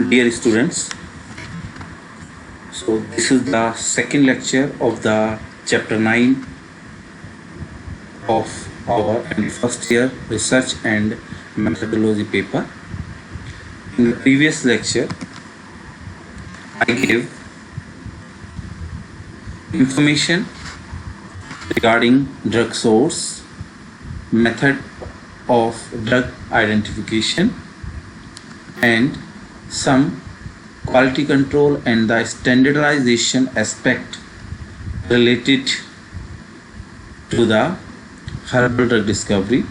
Dear students, so this is the second lecture of the chapter 9 of our first year research and methodology paper. In the previous lecture, I gave information regarding drug source, method of drug identification, and some quality control and the standardization aspect related to the herbal drug discovery.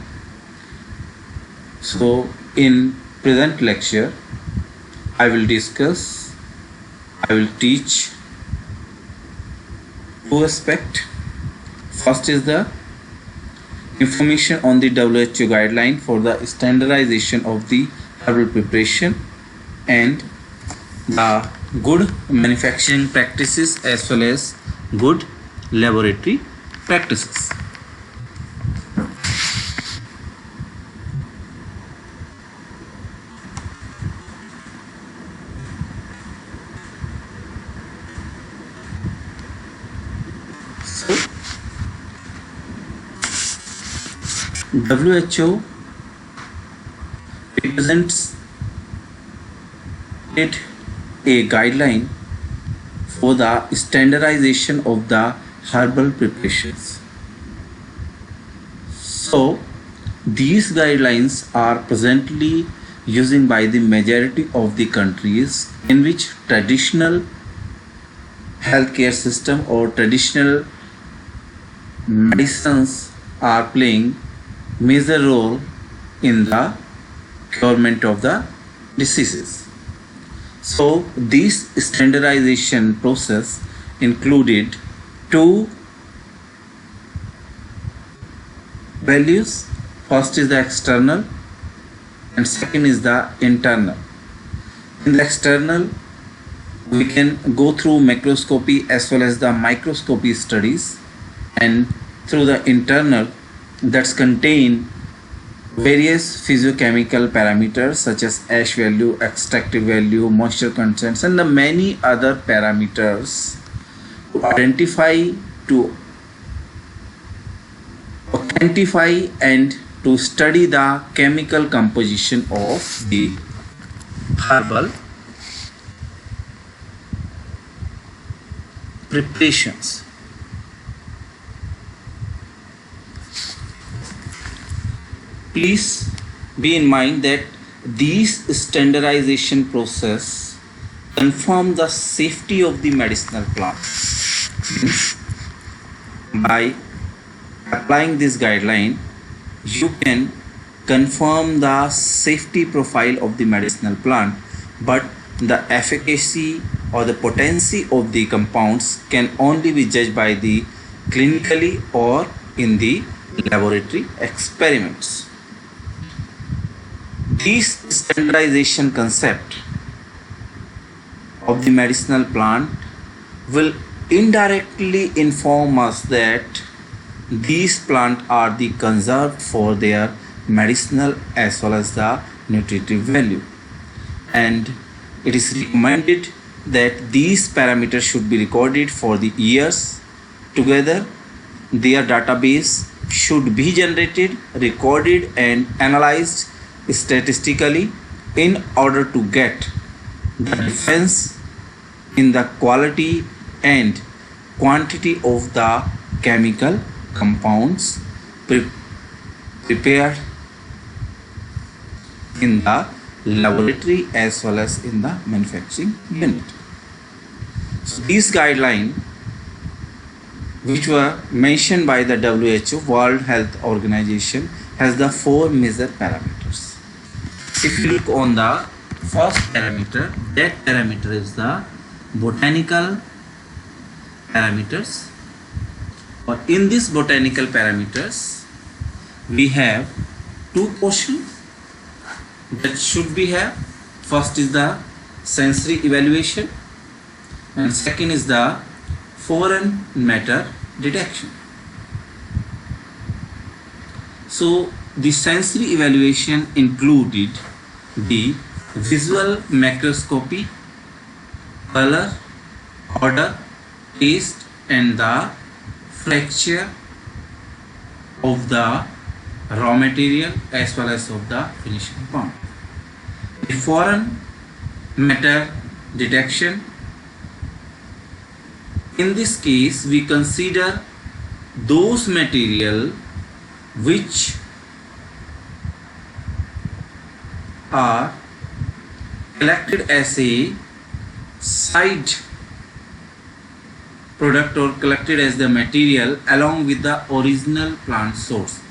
So in present lecture, I will teach two aspects. First is the information on the WHO guideline for the standardization of the herbal preparation and the good manufacturing practices as well as good laboratory practices. So, WHO represents a guideline for the standardization of the herbal preparations. So these guidelines are presently used by the majority of the countries in which traditional healthcare system or traditional medicines are playing major role in the curement of the diseases. So this standardization process included two values. First is the external and second is the internal. In the external, we can go through macroscopy as well as the microscopy studies, and through the internal, that's contain various physiochemical parameters such as ash value, extractive value, moisture contents, and the many other parameters to identify, to identify and to study the chemical composition of the herbal preparations. Please be in mind that these standardization process confirm the safety of the medicinal plant. By applying this guideline, you can confirm the safety profile of the medicinal plant, but the efficacy or the potency of the compounds can only be judged by the clinically or in the laboratory experiments. This standardization concept of the medicinal plant will indirectly inform us that these plants are the conserved for their medicinal as well as the nutritive value, and it is recommended that these parameters should be recorded for the years together. Their database should be generated, recorded and analyzed statistically in order to get the difference in the quality and quantity of the chemical compounds prepared in the laboratory as well as in the manufacturing unit. So these guidelines, which were mentioned by the WHO, World Health Organization, has the four major parameters. If you look on the first parameter, that parameter is the botanical parameters. Or in these botanical parameters, we have two portions that should be have. First is the sensory evaluation and second is the foreign matter detection. So the sensory evaluation included the visual macroscopy, color, order, taste, and the fracture of the raw material as well as of the finished compound. The foreign matter detection. In this case, we consider those material which are collected as a side product or collected as the material along with the original plant source,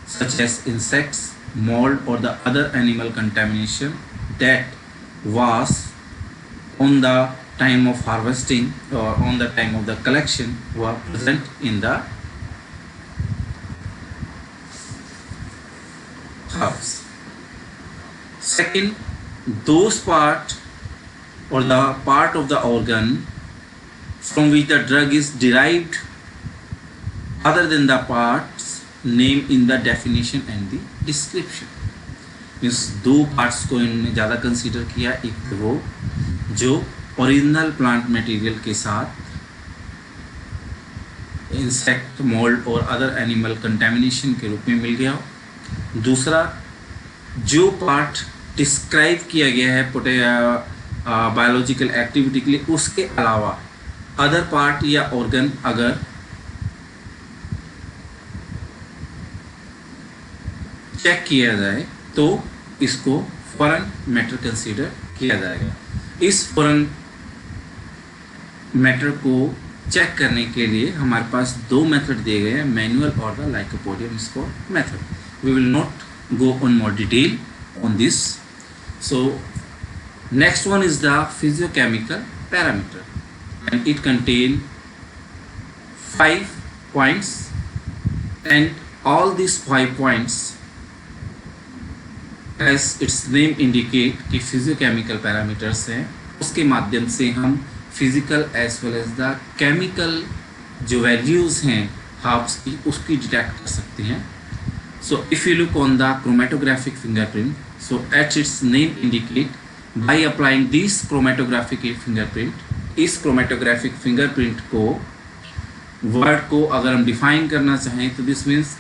such as insects, mold, or the other animal contamination that was on the time of harvesting or on the time of the collection were present in the herbs. Second, those part or the part of the organ from which the drug is derived other than the parts named in the definition and the description. Means दो parts को इन्होंने ज़्यादा consider किया, एक तो वो जो original plant material के साथ इंसेक्ट, मोल्ड और अदर एनिमल कंटेमिनेशन के रूप में मिल गया हो, दूसरा जो पार्ट डिस्क्राइब किया गया है बायोलॉजिकल एक्टिविटी के लिए उसके अलावा अदर पार्ट या ऑर्गन अगर चेक किया जाए तो इसको फॉरेन मैटर कंसीडर किया जाएगा। इस फॉरेन मैटर को चेक करने के लिए हमारे पास दो मेथड दिए गए हैं, मैनुअल और the lycopodium spore method. We will not go on more detail on this. So next one is the physiochemical parameter, and it contain 5 points, and all these 5 points, as its name indicate कि physiochemical parameters हैं, उसके माध्यम से हम physical as well as the chemical जो values हैं herbs की उसकी डिटेक्ट कर सकते हैं। So if you look on the chromatographic fingerprint, so at its name indicate, by applying this chromatographic fingerprint, इस chromatographic fingerprint को वर्ड को अगर हम डिफाइन करना चाहें तो दिस मीन्स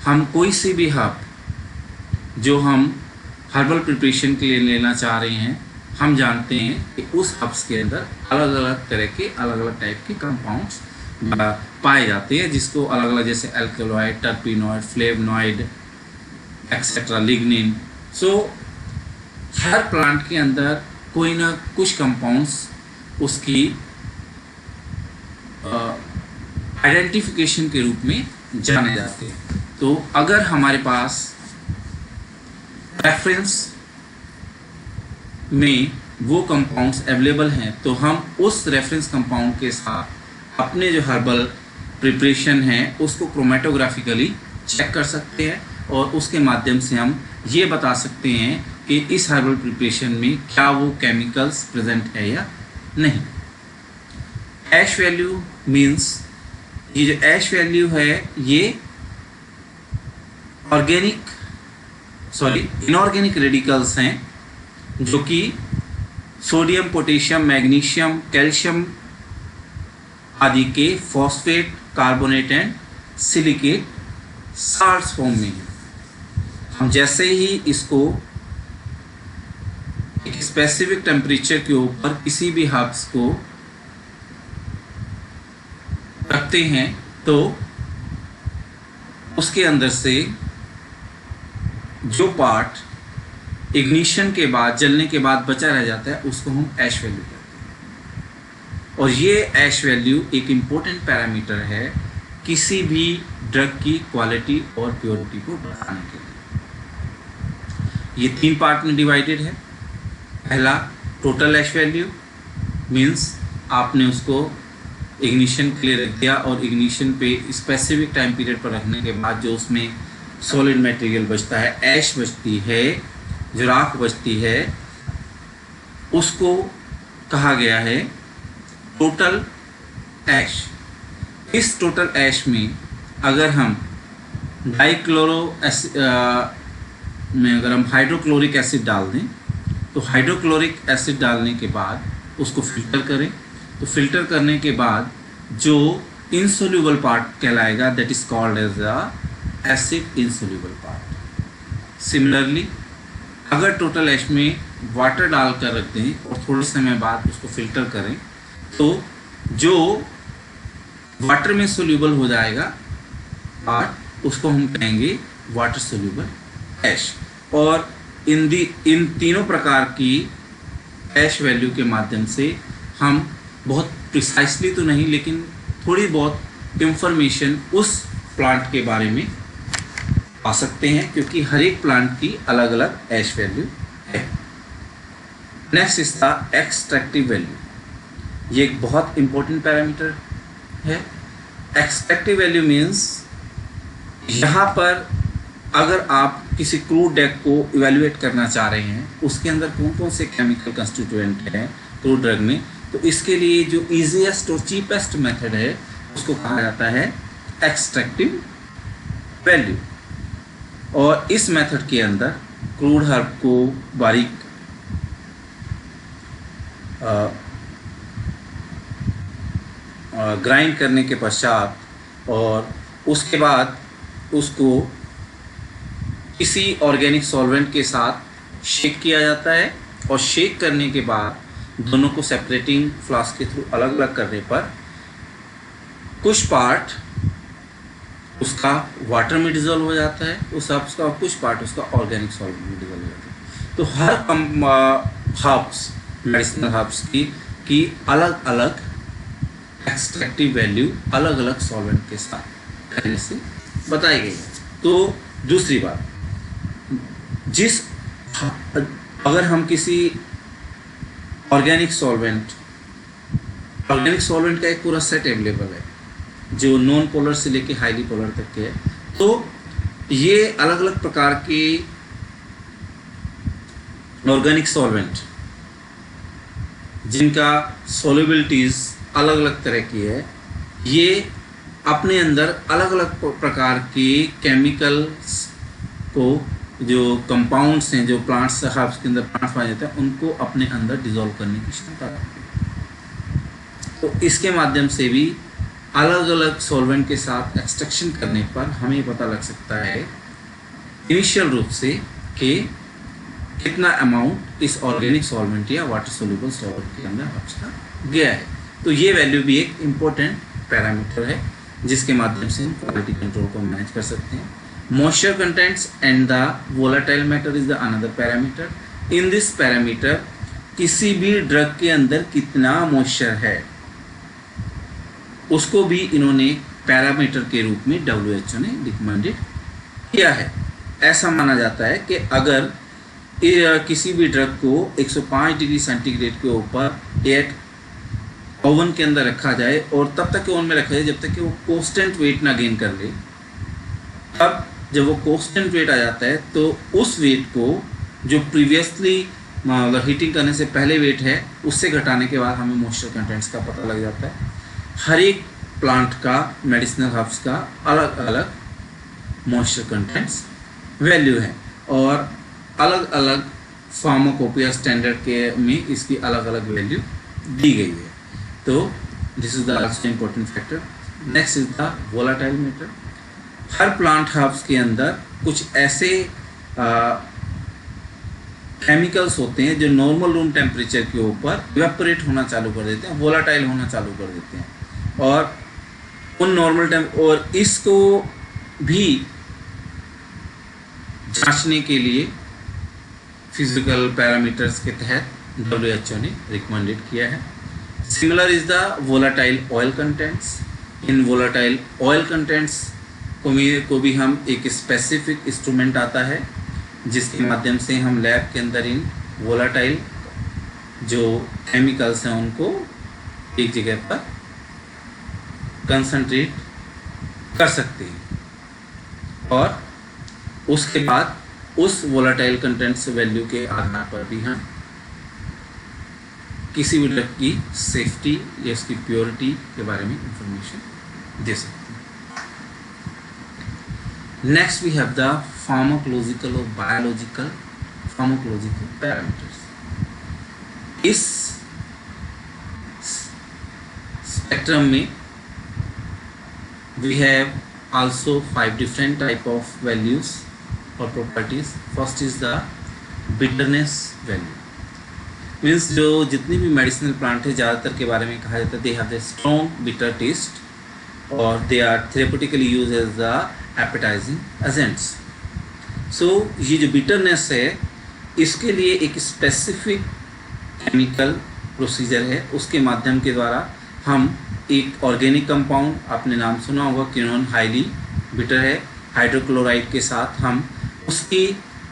हम कोई सी भी हर्ब जो हम हर्बल प्रिपरेशन के लिए लेना चाह रहे हैं, हम जानते हैं कि उस हर्ब्स के अंदर अलग अलग तरह के अलग अलग टाइप के कंपाउंड्स पाए जाते हैं, जिसको अलग अलग जैसे एल्कलॉइड, टर्पिनॉइड, फ्लेवनॉइड एक्सेट्रा, लिग्निन। सो हर प्लांट के अंदर कोई ना कुछ कंपाउंड्स उसकी आइडेंटिफिकेशन के रूप में जाने जाते हैं। तो अगर हमारे पास रेफरेंस में वो कंपाउंड्स अवेलेबल हैं तो हम उस रेफरेंस कंपाउंड के साथ अपने जो हर्बल प्रिपरेशन है उसको क्रोमेटोग्राफिकली चेक कर सकते हैं और उसके माध्यम से हम ये बता सकते हैं कि इस हर्बल प्रिपरेशन में क्या वो केमिकल्स प्रेजेंट है या नहीं। ऐश वैल्यू मींस ये जो ऐश वैल्यू है ये इनऑर्गेनिक रेडिकल्स हैं जो कि सोडियम, पोटेशियम, मैग्नीशियम, कैल्शियम आदि के phosphate, carbonate and silicate salts form में है। हम जैसे ही इसको एक स्पेसिफिक टेम्परेचर के ऊपर किसी भी हर्ब्स को रखते हैं तो उसके अंदर से जो पार्ट इग्निशन के बाद, जलने के बाद बचा रह जाता है उसको हम ऐश वैल्यू कहते हैं। और ये ऐश वैल्यू एक इम्पोर्टेंट पैरामीटर है किसी भी ड्रग की क्वालिटी और प्योरिटी को बढ़ाने के लिए। ये 3 पार्ट में डिवाइडेड है। पहला टोटल ऐश वैल्यू मीन्स आपने उसको इग्निशन के लिए रख दिया और इग्निशन पे स्पेसिफिक टाइम पीरियड पर रखने के बाद जो उसमें सॉलिड मटेरियल बचता है, ऐश बचती है, जो राख बचती है, उसको कहा गया है टोटल ऐश। इस टोटल ऐश में अगर हम में अगर हम हाइड्रोक्लोरिक एसिड डाल दें तो हाइड्रोक्लोरिक एसिड डालने के बाद उसको फिल्टर करें, तो फिल्टर करने के बाद जो इनसोल्यूबल पार्ट कहलाएगा that is called as the acid insoluble part. Similarly अगर टोटल ऐश में वाटर डालकर रख दें और थोड़े समय बाद उसको फिल्टर करें तो जो वाटर में सोल्यूबल हो जाएगा पार्ट उसको हम कहेंगे वाटर सोल्यूबल ऐश। और इन तीनों प्रकार की ऐश वैल्यू के माध्यम से हम बहुत प्रिसाइसली तो नहीं लेकिन थोड़ी बहुत इंफॉर्मेशन उस प्लांट के बारे में पा सकते हैं, क्योंकि हर एक प्लांट की अलग अलग ऐश वैल्यू है। Next is the extractive value. ये एक बहुत इंपॉर्टेंट पैरामीटर है। एक्सट्रैक्टिव वैल्यू मीन्स यहाँ पर अगर आप किसी क्रूड डेक को इवेल्युएट करना चाह रहे हैं, उसके अंदर कौन कौन से केमिकल कंस्टिट्यूएंट हैं क्रूड ड्रग में, तो इसके लिए जो ईजीएस्ट और चीपेस्ट मेथड है उसको कहा जाता है एक्सट्रैक्टिव वैल्यू। और इस मेथड के अंदर क्रूड हर्ब को बारीक ग्राइंड करने के पश्चात और उसके बाद उसको किसी ऑर्गेनिक सॉल्वेंट के साथ शेक किया जाता है, और शेक करने के बाद दोनों को सेपरेटिंग फ्लास्क के थ्रू अलग अलग करने पर कुछ पार्ट उसका वाटर में डिजोल्व हो जाता है, उसका कुछ पार्ट उसका ऑर्गेनिक सॉल्वेंट में डिजोल्व हो जाता है। तो हर हर्ब्स मेडिसिनल हर्ब्स की अलग अलग एक्सट्रैक्टिव वैल्यू अलग अलग सॉल्वेंट के साथ करने से बताई गई है। तो दूसरी बात, अगर हम किसी ऑर्गेनिक सॉल्वेंट का एक पूरा सेट अवेलेबल है जो नॉन पोलर से लेके हाईली पोलर तक के है, तो ये अलग अलग प्रकार के ऑर्गेनिक सॉल्वेंट जिनका सॉल्युबिलिटीज अलग अलग तरह की है, ये अपने अंदर अलग अलग प्रकार के केमिकल्स को, जो कंपाउंड्स हैं जो प्लांट्स हर्ब्स के अंदर प्लांट्स पाए जाते हैं, उनको अपने अंदर डिसॉल्व करने की क्षमता रखते हैं। तो इसके माध्यम से भी अलग अलग सॉल्वेंट के साथ एक्सट्रैक्शन करने पर हमें पता लग सकता है इनिशियल रूप से कि कितना अमाउंट इस ऑर्गेनिक सॉल्वेंट या वाटर सोल्यूबल सॉल्वेंट के अंदर हर्ब्स का गया है। तो ये वैल्यू भी एक इम्पोर्टेंट पैरामीटर है जिसके माध्यम से हम क्वालिटी कंट्रोल को मैनेज कर सकते हैं। Moisture contents and the volatile matter is the another parameter. In this parameter किसी भी ड्रग के अंदर कितना मॉइस्चर है उसको भी इन्होंने पैरामीटर के रूप में WHO ने रिकमेंडेड किया है। ऐसा माना जाता है कि अगर किसी भी ड्रग को 105 डिग्री सेंटीग्रेड के ऊपर एक ओवन के अंदर रखा जाए और तब तक ओवन में रखा जाए जब तक कि वो कांस्टेंट वेट ना गेन कर ले, अब जब वो कांस्टेंट वेट आ जाता है तो उस वेट को जो प्रीवियसली मतलब हीटिंग करने से पहले वेट है उससे घटाने के बाद हमें मॉइस्चर कंटेंट्स का पता लग जाता है। हर एक प्लांट का मेडिसिनल हर्ब्स का अलग अलग मॉइस्चर कंटेंट्स वैल्यू है और अलग अलग फार्माकोपिया स्टैंडर्ड के में इसकी अलग अलग वैल्यू दी गई है। तो this is the last important factor. Next is the volatile matter. Her plant herbs के अंदर कुछ ऐसे केमिकल्स होते हैं जो नॉर्मल रूम टेम्परेचर के ऊपर इवेपोरेट होना चालू कर देते हैं, वोलाटाइल होना चालू कर देते हैं, और उन नॉर्मल और इसको भी जांचने के लिए फिजिकल पैरामीटर्स के तहत WHO ने रिकमेंडेड किया है। Similar is the volatile oil contents. In volatile oil contents को भी हम एक स्पेसिफिक इंस्ट्रूमेंट आता है जिसके माध्यम से हम लैब के अंदर इन वोलाटाइल जो केमिकल्स हैं उनको एक जगह पर कंसंट्रेट कर सकते हैं और उसके बाद उस वोलाटाइल कंटेंट्स वैल्यू के आधार पर भी हम किसी भी ड्रग की सेफ्टी या इसकी प्योरिटी के बारे में इंफॉर्मेशन दे सकते हैं। Next we have the pharmacological or biological pharmacological parameters. इस स्पेक्ट्रम में we have also 5 different type of values or properties. First is the bitterness value. Means जो जितनी भी मेडिसिनल प्लांट है ज़्यादातर के बारे में कहा जाता है they have the strong bitter taste और they are therapeutically use as the appetizing agents. So ये जो बिटरनेस है इसके लिए एक स्पेसिफिक केमिकल प्रोसीजर है, उसके माध्यम के द्वारा हम एक ऑर्गेनिक कंपाउंड, आपने नाम सुना होगा क्विनोन, हाईली बिटर है, हाइड्रोक्लोराइड के साथ हम उसकी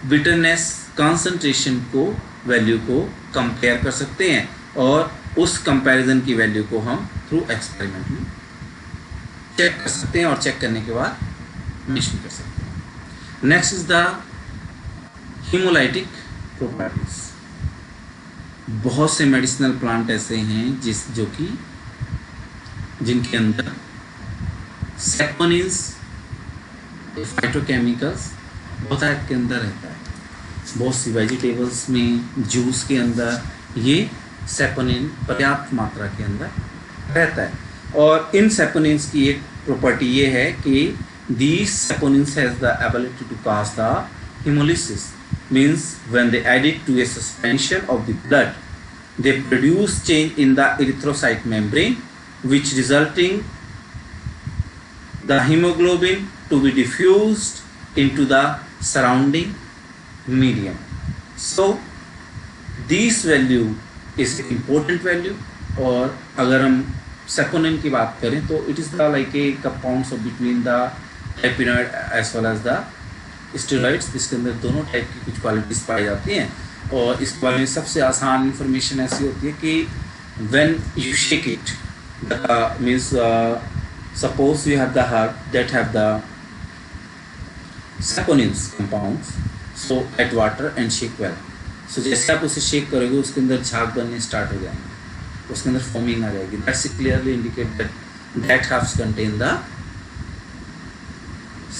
बिटरनेस कंसंट्रेशन को वैल्यू को कंपेयर कर सकते हैं और उस कंपैरिजन की वैल्यू को हम थ्रू एक्सपेरिमेंट में चेक कर सकते हैं और चेक करने के बाद मेंशन कर सकते हैं. Next is the haemolytic properties. बहुत से मेडिसिनल प्लांट ऐसे हैं जिनके अंदर सेपोनिन्स फाइटोकेमिकल्स बहुत के अंदर रहता है. बहुत सी वेजिटेबल्स में, जूस के अंदर ये सेपोनिन पर्याप्त मात्रा के अंदर रहता है. और इन सेपोनिन्स की एक प्रॉपर्टी ये है कि these saponins has the ability to cause the hemolysis. Means when they add it to a suspension of the blood, they produce change in the erythrocyte membrane, which resulting the hemoglobin to be diffused into the surrounding medium. So this value is important value. और अगर हम saponin की बात करें तो it is the like a compounds of between the terpenoid as well as the steroids, जिसके अंदर दोनों टाइप की कुछ क्वालिटीज पाई जाती हैं. और इस बारे में सबसे आसान इंफॉर्मेशन ऐसी होती है कि when you shake it means suppose you have the herb that have the saponins compounds, so at water and shake well. So जैसे आप उसे शेक करोगे उसके अंदर झाग बनने स्टार्ट हो जाएंगे, उसके अंदर फॉर्मिंग आ जाएगी. That's clearly indicate that herbs contain the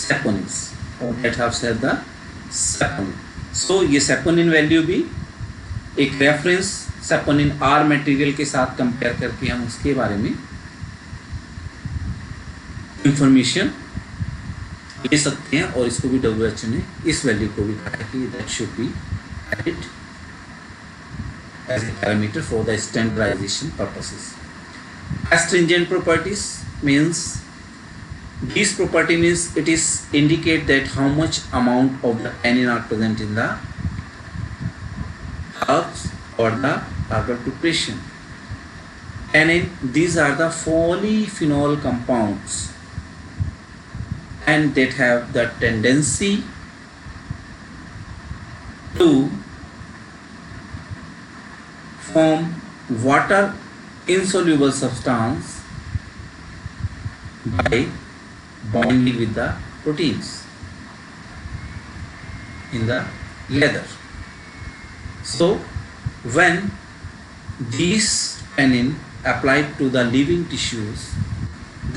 saponins और that helps have the saponin. So ये saponin वैल्यू भी एक रेफरेंस saponin R मटेरियल के साथ कंपेयर करके हम उसके बारे में इंफॉर्मेशन ले सकते हैं. और इसको भी WHO ने इस वैल्यू को भी कहा है कि that should be added as a parameter for the standardization purposes. Astringent properties means this property means it is indicate that how much amount of the tannin are present in the herbs or the herbal preparation. Tannin, these are the polyphenol compounds and that have the tendency to form water insoluble substance by bonding with the proteins in the leather. So when these tannin applied to the living tissues,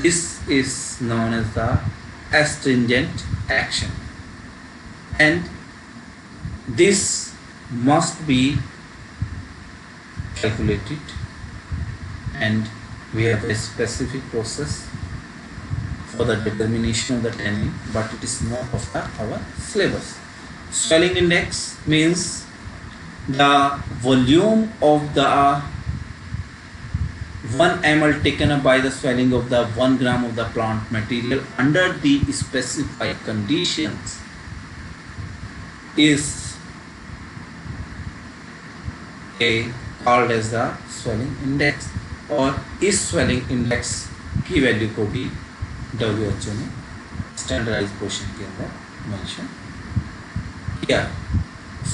this is known as the astringent action, and this must be calculated, and we have a specific process for the determination of the tannin, but it is not of our syllabus. Swelling index means the volume of the 1 ml taken up by the swelling of the 1 gram of the plant material under the specified conditions is called as the swelling index. और इस swelling index की value को भी WHO ने standardise portion के अंदर mention किया.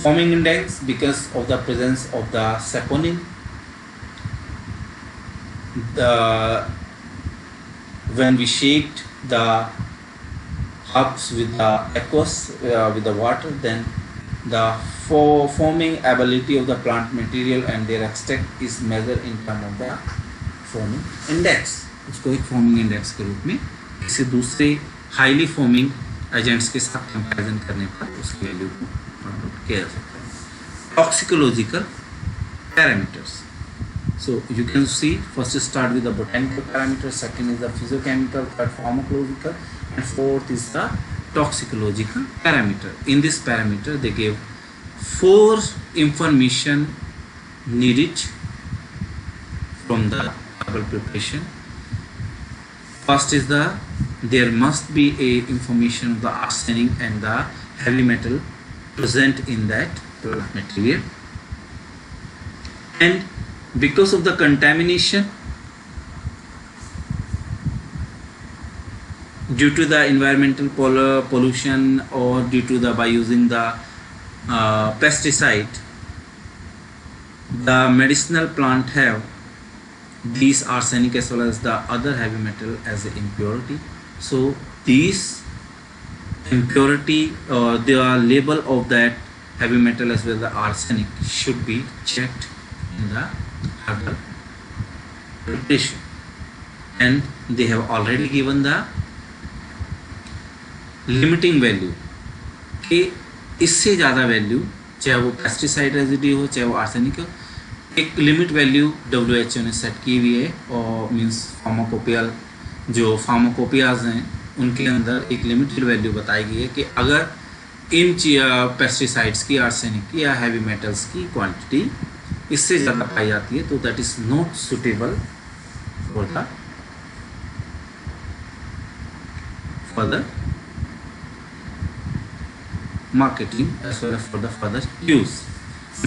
Forming index because of the presence of the saponin, when we shaked the herbs with the aqueous with the water, then the forming ability of the plant material and their extract is measured in terms of the forming index. उसको एक forming index के रूप में किसी दूसरे highly forming agents के साथ comparison करने पर उसकी वैल्यू को किया जा सकता है. Toxicological parameters. So you can see, first start with the botanical parameter, second is the physiochemical, third pharmacological, and fourth is the toxicological parameter. In this parameter they gave 4 information needed from the herbal preparation. First is there must be a information of the arsenic and the heavy metal present in that plant material, and because of the contamination due to the environmental pollution or due to the by using the pesticide, the medicinal plant have these arsenic as well as the other heavy metal as an impurity. So these impurity or the label of that heavy metal as well as the arsenic should be checked in the herbal preparation, and they have already given the limiting value कि इससे ज़्यादा value, चाहे वो pesticide residue हो चाहे वो arsenic हो, एक लिमिट वैल्यू WHO ने सेट की हुई है, और मींस फार्माकोपियल जो फार्माकोपियाज हैं उनके अंदर एक लिमिटेड वैल्यू बताई गई है कि अगर इन पेस्टिसाइड्स की, आर्सेनिक की या हैवी मेटल्स की क्वांटिटी इससे ज़्यादा पाई जाती है तो that is not suitable for the marketing as well as for the further use.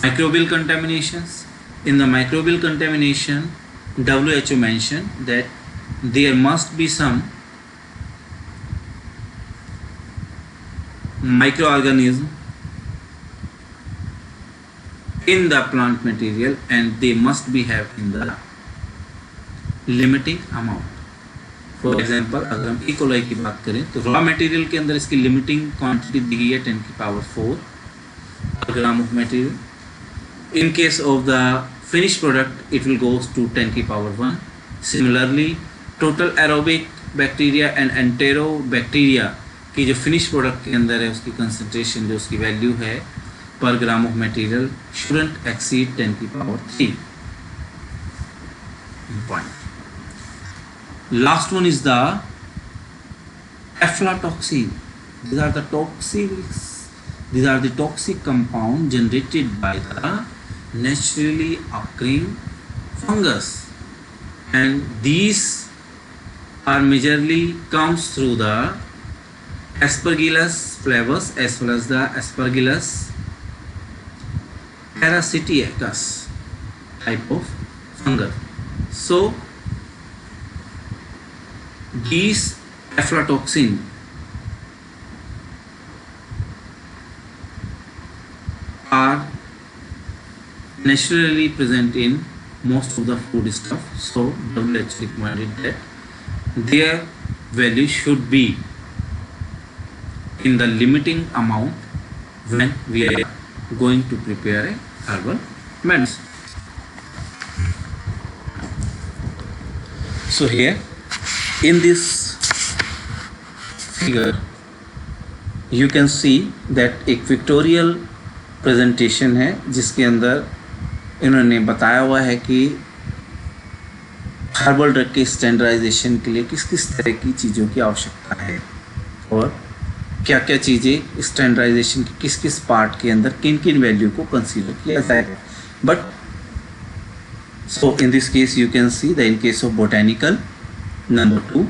Microbial contaminations. In the microbial contamination, WHO mentioned that there must be some microorganism in the plant material and they must be have in the limiting amount. For example अगर हम E coli की बात करें तो raw material के अंदर इसकी limiting quantity दी गई है 10 की power 4 gram of material. In case of the finish product it will goes to 10 की power 1. Similarly total aerobic bacteria and enterobacteria की जो फिनिश प्रोडक्ट के अंदर है उसकी कंसंट्रेशन जो उसकी वैल्यू है पर ग्राम ऑफ मटेरियल शुडंट एक्सीड 10 की power 3 point. Last one is the aflatoxin. These are the toxics. These are the toxic compound generated by the naturally occurring fungus, and these are majorly comes through the Aspergillus flavus as well as the Aspergillus parasitaceus type of fungus. So these aflatoxin are naturally present in most of the food stuff, so WHO recommended that their value should be in the limiting amount when we are going to prepare a herbal medicine. So here in this figure you can see that एक pictorial presentation है जिसके अंदर इन्होंने बताया हुआ है कि herbal drug के स्टैंडर्डाइजेशन के लिए किस किस तरह की चीज़ों की आवश्यकता है और क्या क्या चीज़ें स्टैंडर्डाइजेशन की किस किस पार्ट के अंदर किन किन वैल्यू को कंसीडर किया जाएगा. But so in this case you can see the in case of botanical number 2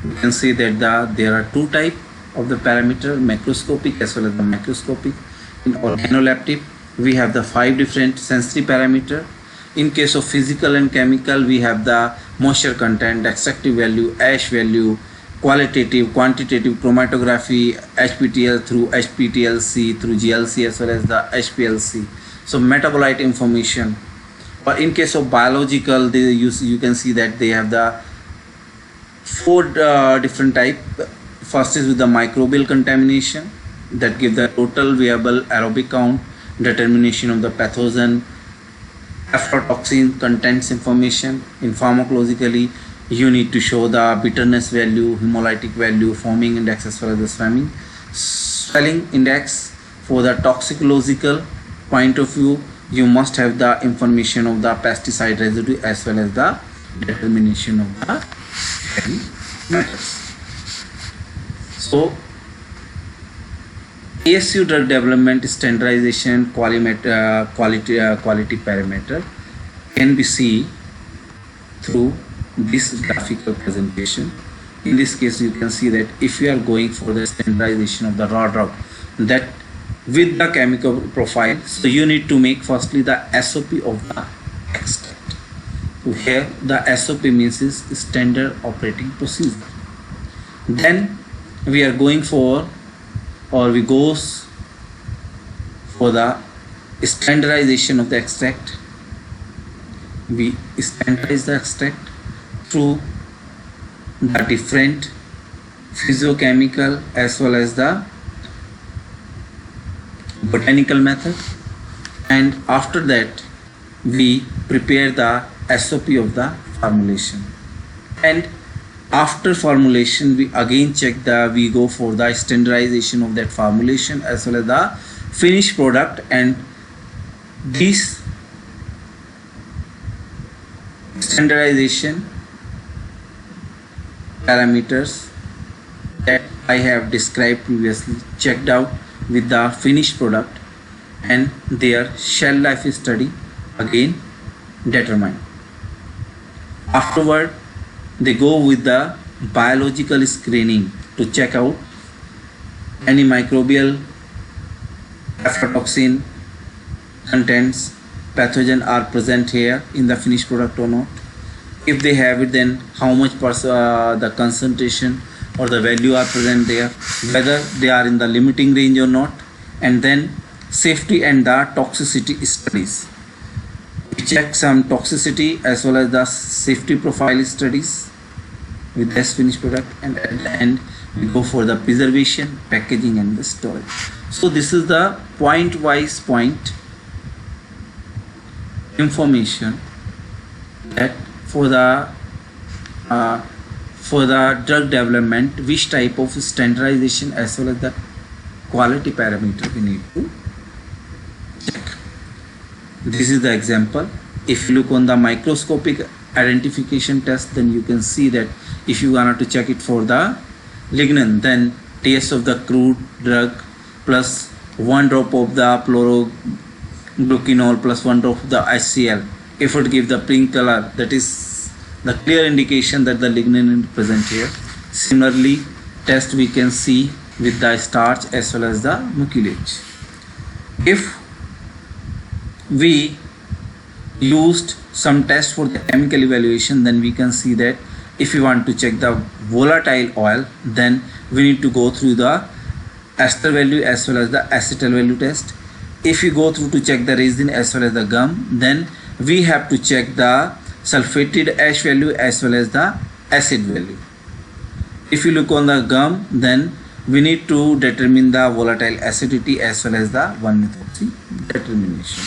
you can see that there are 2 type of the parameter, macroscopic as well as the microscopic. In organoleptic we have the 5 different sensory parameter. In case of physical and chemical we have the moisture content, extractive value, ash value, qualitative, quantitative, chromatography, HPTL through HPTLC through GLC as well as the HPLC. So metabolite information. But in case of biological they you can see that they have the 4 different type. First is with the microbial contamination that give the total viable aerobic count, determination of the pathogen, aflatoxin contents information. In pharmacologically you need to show the bitterness value, hemolytic value, foaming index as well as the swelling index. For the toxicological point of view you must have the information of the pesticide residue as well as the determination of the heavy metals. So ASU drug development standardization quality parameter can be seen through this graphical presentation. In this case, you can see that if you are going for the standardization of the raw drug, that with the chemical profile, so you need to make firstly the SOP of the extract. So here the SOP means is standard operating procedure. Then we are going for, or we goes for the standardization of the extract. We standardize the extract through the different physiochemical as well as the botanical method, and after that we prepare the SOP of the formulation, and after formulation we again we go for the standardization of that formulation as well as the finished product. And these standardization parameters that I have described previously checked out with the finished product, and their shelf life study again determined. Afterward they go with the biological screening to check out any microbial aflatoxin contents pathogen are present here in the finished product or not. If they have it, then how much the concentration or the value are present there, whether they are in the limiting range or not. And then safety and the toxicity studies. We check some toxicity as well as the safety profile studies with this finished product, and at the end we go for the preservation, packaging and the storage. So this is the point information that for the drug development, which type of standardization as well as the quality parameter we need to check. This is the example. If you look on the microscopic identification test, then you can see that if you want to check it for the lignin, then taste of the crude drug plus 1 drop of the chlorogluconol plus 1 drop of the HCl. If it give the pink color, that is the clear indication that the lignin is present here. Similarly, test we can see with the starch as well as the mucilage. If we used some test for the chemical evaluation, then we can see that if you want to check the volatile oil, then we need to go through the ester value as well as the acetal value test. If you go through to check the resin as well as the gum, then we have to check the sulfated ash value as well as the acid value. If you look on the gum, then we need to determine the volatile acidity as well as the 1-methoxy determination.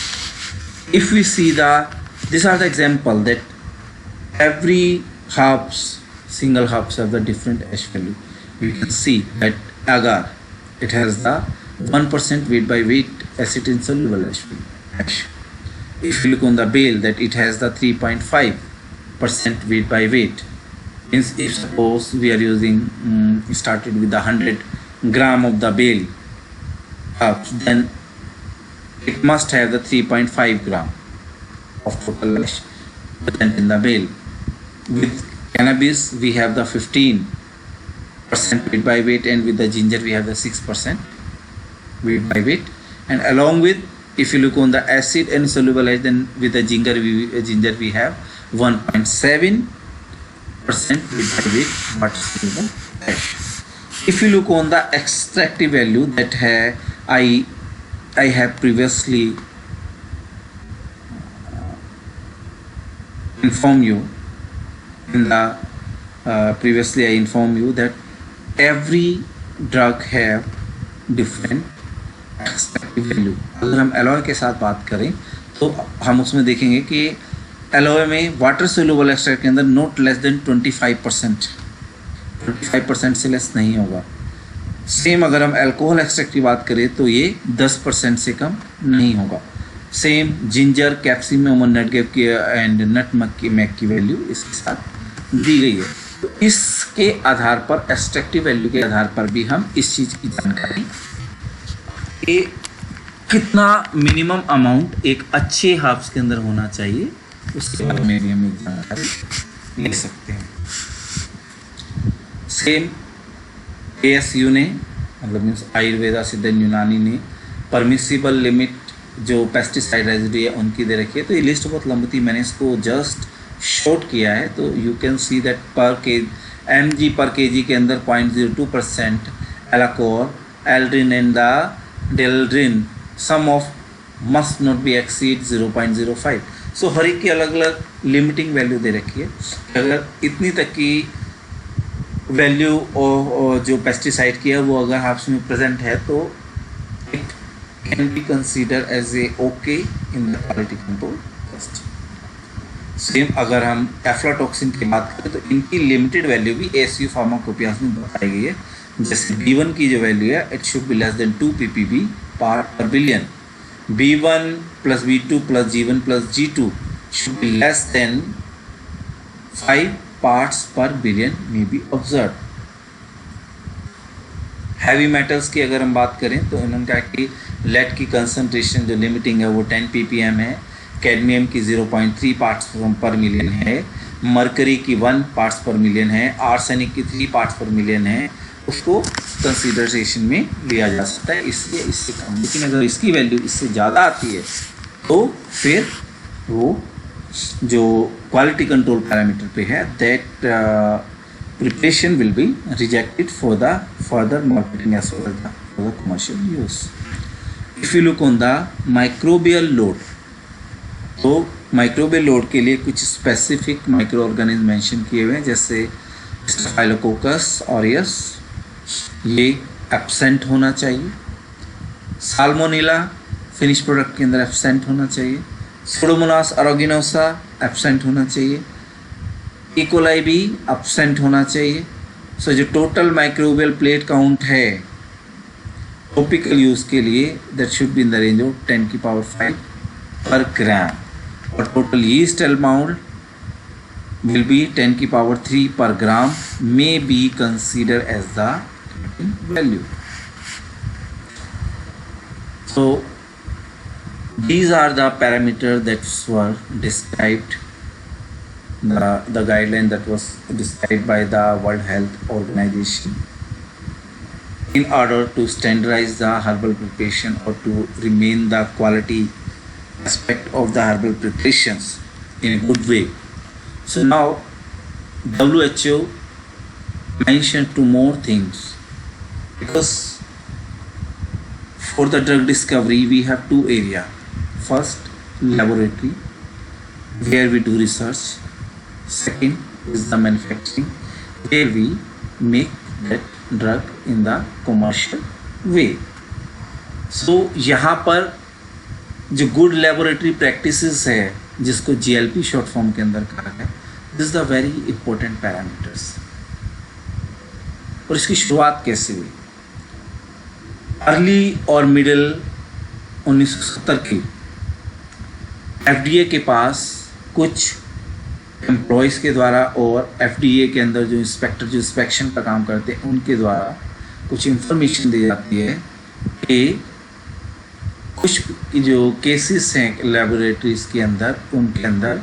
If we see these are the example that every single herbs have the different ash value. We can see that agar, it has the 1% weight by weight acid insoluble ash. If you look on the bale, that it has the 3.5% weight by weight. Means if suppose we are using started with the 100 gram of the bale herbs, then it must have the 3.5 gram of total ash present in the bale. With cannabis we have the 15% weight by weight, and with the ginger we have the 6% weight by weight. And along with, if you look on the acid and soluble ash, then with the ginger we have 1.7% weight by weight water soluble ash. If you look on the extractive value that I have previously informed you in the previously I informed you that every drug have different extractive value. अगर हम alloy के साथ बात करें तो हम उसमें देखेंगे कि एलॉय में वाटर सोल्यूबल एक्सट्रैक्ट के अंदर नॉट लेस देन 25% से लेस नहीं होगा. सेम अगर हम अल्कोहल एक्सट्रैक्ट की बात करें तो ये 10% से कम नहीं होगा. सेम जिंजर, कैप्सिकम और नटगेव की एंड नटमग की वैल्यू इसके साथ दी गई है। तो इसके आधार पर, एक्सट्रैक्टिव वैल्यू के आधार पर भी हम इस चीज़ की जानकारी, ये कितना मिनिमम अमाउंट एक अच्छे हर्ब्स के अंदर होना चाहिए, उसके बारे में भी हम एक जानकारी ले सकते हैं। सेम ASU ने, मतलब मीन्स आयुर्वेदा सिद्ध यूनानी ने परमिसिबल लिमिट जो पेस्टिसाइड रेजिडू है उनकी दे रखी है। तो ये लिस्ट बहुत लंबी थी, मैंने इसको जस्ट शॉर्ट किया है। तो यू कैन सी दैट पर mg पर kg के अंदर 0.02% alachlor, aldrin and the dieldrin sum of must not be exceed 0.05। So हर एक की अलग अलग लिमिटिंग वैल्यू दे रखी है। अगर इतनी तक की वैल्यू और जो पेस्टिसाइड की है वो अगर हर्ब्स में प्रेजेंट है तो it can be consider as a okay in the quality control test. Same अगर हम एफ्लाटॉक्सिन की बात करें तो इनकी लिमिटेड वैल्यू भी ASU फार्माकोपियास में बताई गई है। जैसे B1 की जो वैल्यू है, it should be less than 2 ppb per billion। B1 plus B2 plus G1 plus G2 should be less than 5 parts per billion may be observed। Heavy metals की अगर हम बात करें तो इन्होंने कहा कि लेड की कंसंट्रेशन जो लिमिटिंग है वो 10 ppm है, कैडमियम की 0.3 पार्ट्स पर मिलियन है, मरकरी की 1 पार्ट्स पर मिलियन है, आर्सेनिक की 3 पार्ट्स पर मिलियन है, उसको कंसीडरेशन में लिया जा सकता है, इसलिए इससे कम। लेकिन अगर इसकी वैल्यू इससे ज़्यादा आती है तो फिर वो जो क्वालिटी कंट्रोल पैरामीटर पे है, that preparation will be rejected for the further marketing as well as for the commercial use. If you look on the microbial load, तो माइक्रोबियल लोड के लिए कुछ स्पेसिफिक माइक्रो ऑर्गेनिज्म मेंशन किए हुए हैं, जैसे स्टेफाइलोकोकस ऑरियस, ये absent होना चाहिए। साल्मोनेला फिनिश प्रोडक्ट के अंदर एब्सेंट होना चाहिए। सुडोमोनास अरोगिनोसा एब्सेंट होना चाहिए। इकोलाई भी एब्सेंट होना चाहिए। सो जो टोटल माइक्रोबियल प्लेट काउंट है टॉपिकल यूज़ के लिए, that should be in the range of 10 की पावर 5 पर ग्राम, और total yeast amount will be 10 की power 3 per gram may be considered as the value. So these are the parameters that were described, the guideline that was described by the World Health Organization in order to standardize the herbal preparation or to remain the quality aspect of the herbal preparations in a good way. So now WHO mentioned 2 more things, because for the drug discovery we have 2 areas. First, laboratory where we do research. Second is the manufacturing where we make that drug in the commercial way. So यहाँ पर जो good laboratory practices है, जिसको GLP short form के अंदर कहा है, this is the very important parameters. और इसकी शुरुआत कैसे हुई? अर्ली और मिडिल 1970 की FDA के पास कुछ एम्प्लॉयज़ के द्वारा और FDA के अंदर जो इंस्पेक्टर जो इंस्पेक्शन का काम करते हैं उनके द्वारा कुछ इंफॉर्मेशन दी जाती है कि कुछ जो केसेस हैं लेबोरेटरीज के अंदर, उनके अंदर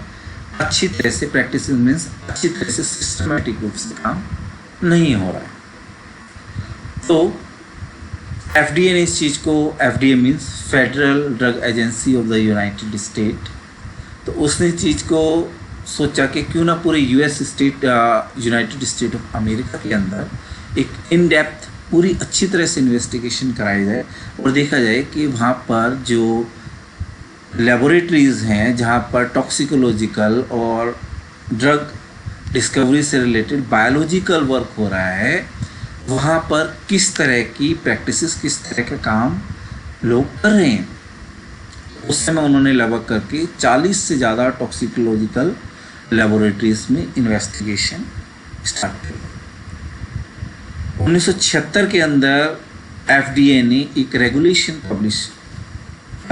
अच्छी तरह से प्रैक्टिस मीन्स अच्छी तरह से सिस्टमेटिक रूप से काम नहीं हो रहा है। तो FDA ने इस चीज़ को, FDA means federal drug agency of the United state, तो उसने चीज़ को सोचा कि क्यों ना पूरे US state, United state of America के अंदर एक इन डेप्थ पूरी अच्छी तरह से इन्वेस्टिगेशन कराई जाए और देखा जाए कि वहाँ पर जो लेबोरेटरीज़ हैं जहाँ पर टॉक्सिकोलॉजिकल और ड्रग डिस्कवरी से रिलेटेड बायोलॉजिकल वर्क हो रहा है, वहाँ पर किस तरह की प्रैक्टिसेस, किस तरह का काम लोग कर रहे हैं। उस समय उन्होंने लगभग करके 40 से ज़्यादा टॉक्सिकोलॉजिकल लेबोरेटरीज में इन्वेस्टिगेशन स्टार्ट किया। 1976 के अंदर FDA ने एक रेगुलेशन पब्लिश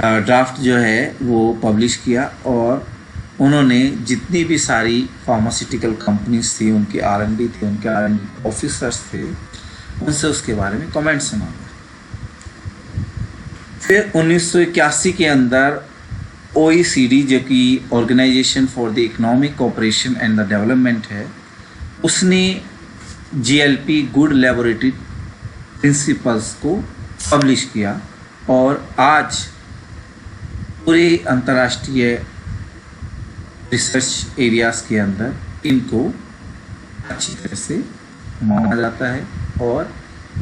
ड्राफ्ट जो है वो पब्लिश किया और उन्होंने जितनी भी सारी फार्मास्यूटिकल कंपनीज थी, उनके R&D थे, उनके R&D ऑफिसर्स थे, उनसे उसके बारे में कमेंट्स मांगे। फिर 1981 के अंदर OECD, जो कि organization for the economic cooperation and the development है, उसने GLP गुड लैबोरेटरी प्रिंसिपल्स को पब्लिश किया और आज पूरे अंतर्राष्ट्रीय रिसर्च एरियाज के अंदर इनको अच्छी तरह से माना जाता है और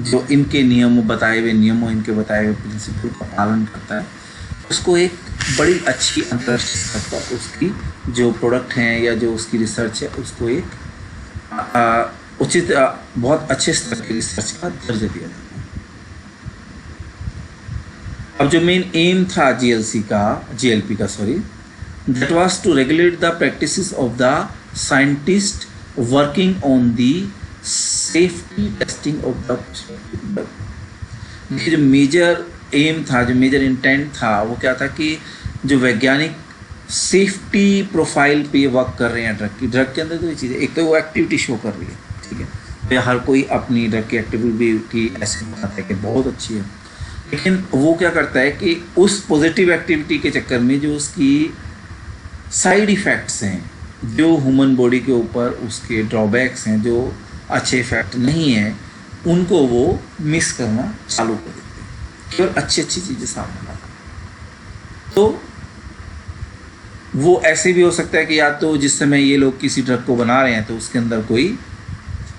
जो इनके नियमों बताए हुए प्रिंसिपल का पालन करता है, उसको एक बड़ी अच्छी अंतर्राष्ट्रीय स्तर पर उसकी जो प्रोडक्ट हैं या जो उसकी रिसर्च है, उसको एक उचित बहुत अच्छे स्तर की रिसर्च का दर्जा दिया जाता है। अब जो मेन एम था GLP का that was to regulate the practices of the scientist working on the safety testing of the drug। ये जो मेजर एम था, जो मेजर इंटेंट था, वो क्या था कि जो वैज्ञानिक सेफ्टी प्रोफाइल पे वर्क कर रहे हैं ड्रग के अंदर, तो ये चीज़ें, एक तो वो एक्टिविटी शो कर रही है, ठीक है, तो हर कोई अपनी ड्रग की एक्टिविटी ऐसे बताता है कि बहुत अच्छी है, लेकिन वो क्या करता है कि उस पॉजिटिव एक्टिविटी के चक्कर में जो उसकी साइड इफ़ेक्ट्स हैं, जो ह्यूमन बॉडी के ऊपर उसके ड्रॉबैक्स हैं, जो अच्छे इफेक्ट नहीं हैं, उनको वो मिस करना चालू कर देते हैं, केवल अच्छी चीज़ें सामने लाते हैं। तो वो ऐसे भी हो सकता है कि या तो जिस समय ये लोग किसी ड्रग को बना रहे हैं तो उसके अंदर कोई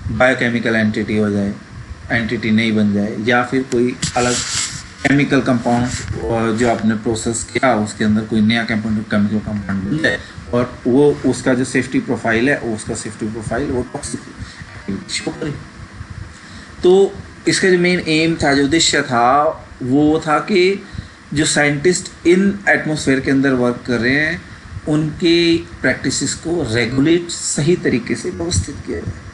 बायोकेमिकल एंटिटी हो जाए, एंटिटी नहीं बन जाए, या फिर कोई अलग केमिकल कंपाउंड जो आपने प्रोसेस किया उसके अंदर कोई नया केमिकल कंपाउंड बन जाए और वो उसका जो सेफ्टी प्रोफाइल है, उसका सेफ्टी प्रोफाइल वो टॉक्सिक शो करे। तो इसका जो मेन एम था, जो उद्देश्य था, वो था कि जो साइंटिस्ट इन एटमॉस्फेयर के अंदर वर्क कर रहे हैं उनके प्रैक्टिसेस को रेगुलेट सही तरीके से व्यवस्थित किया जाए।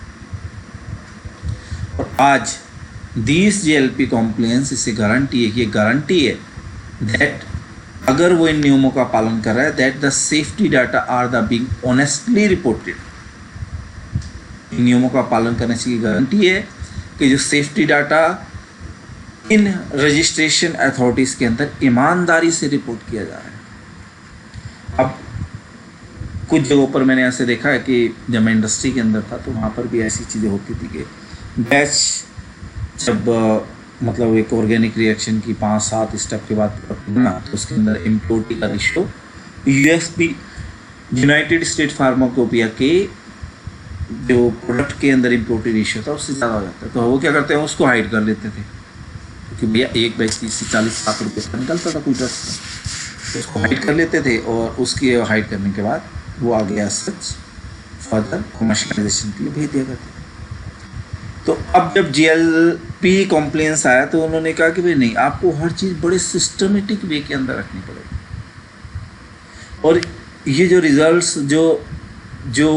और आज दिस GLP कॉम्प्लायंस इससे गारंटी है कि ये गारंटी है दैट अगर वो इन नियमों का पालन कर रहा है, that the safety data are the being honestly reported. इन नियमों का पालन करने से गारंटी है कि जो सेफ्टी डाटा इन रजिस्ट्रेशन अथॉरिटीज़ के अंदर ईमानदारी से रिपोर्ट किया जा रहा है। अब कुछ जगहों पर मैंने ऐसे देखा है कि जब मैं इंडस्ट्री के अंदर था तो वहाँ पर भी ऐसी चीज़ें होती थी कि बैच जब मतलब एक ऑर्गेनिक रिएक्शन की 5-7 स्टेप के बाद बना तो उसके अंदर इम्प्योरिटी का ratio USP United state pharmacopoeia के जो प्रोडक्ट के अंदर इम्प्योरिटी रेशियो था उससे ज़्यादा हो जाता है। तो वो क्या करते हैं, उसको हाइड कर लेते थे, क्योंकि भैया एक बैच 30 से 40 लाख रुपये का निकलता था कोई ड्रग से, तो उसको हाइड कर लेते थे और उसकी हाइड करने के बाद वो आगे सच फर्दर कमर्शलाइजेशन के लिए भेज दिया करते थे। तो अब जब GLP कॉम्प्लायंस आया तो उन्होंने कहा कि भाई नहीं, आपको हर चीज़ बड़े सिस्टमेटिक वे के अंदर रखनी पड़ेगी और ये जो रिजल्ट्स जो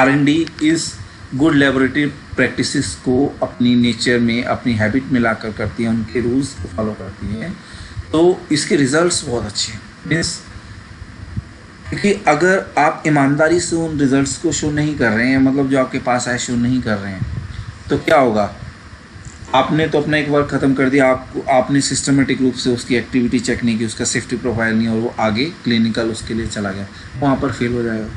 R&D इस गुड लेबोरेटरी प्रैक्टिसेस को अपनी नेचर में, अपनी हैबिट में लाकर करती हैं, उनके रूल्स को फॉलो करती हैं, तो इसके रिजल्ट्स बहुत अच्छे हैं। मीन्स क्योंकि अगर आप ईमानदारी से उन रिजल्ट्स को शो नहीं कर रहे हैं, मतलब जो आपके पास है शो नहीं कर रहे हैं, तो क्या होगा, आपने तो अपना एक वर्क ख़त्म कर दिया, आपने सिस्टमेटिक रूप से उसकी एक्टिविटी चेक नहीं की, उसका सेफ्टी प्रोफाइल नहीं, और वो आगे क्लिनिकल उसके लिए चला गया, वहाँ पर फेल हो जाएगा।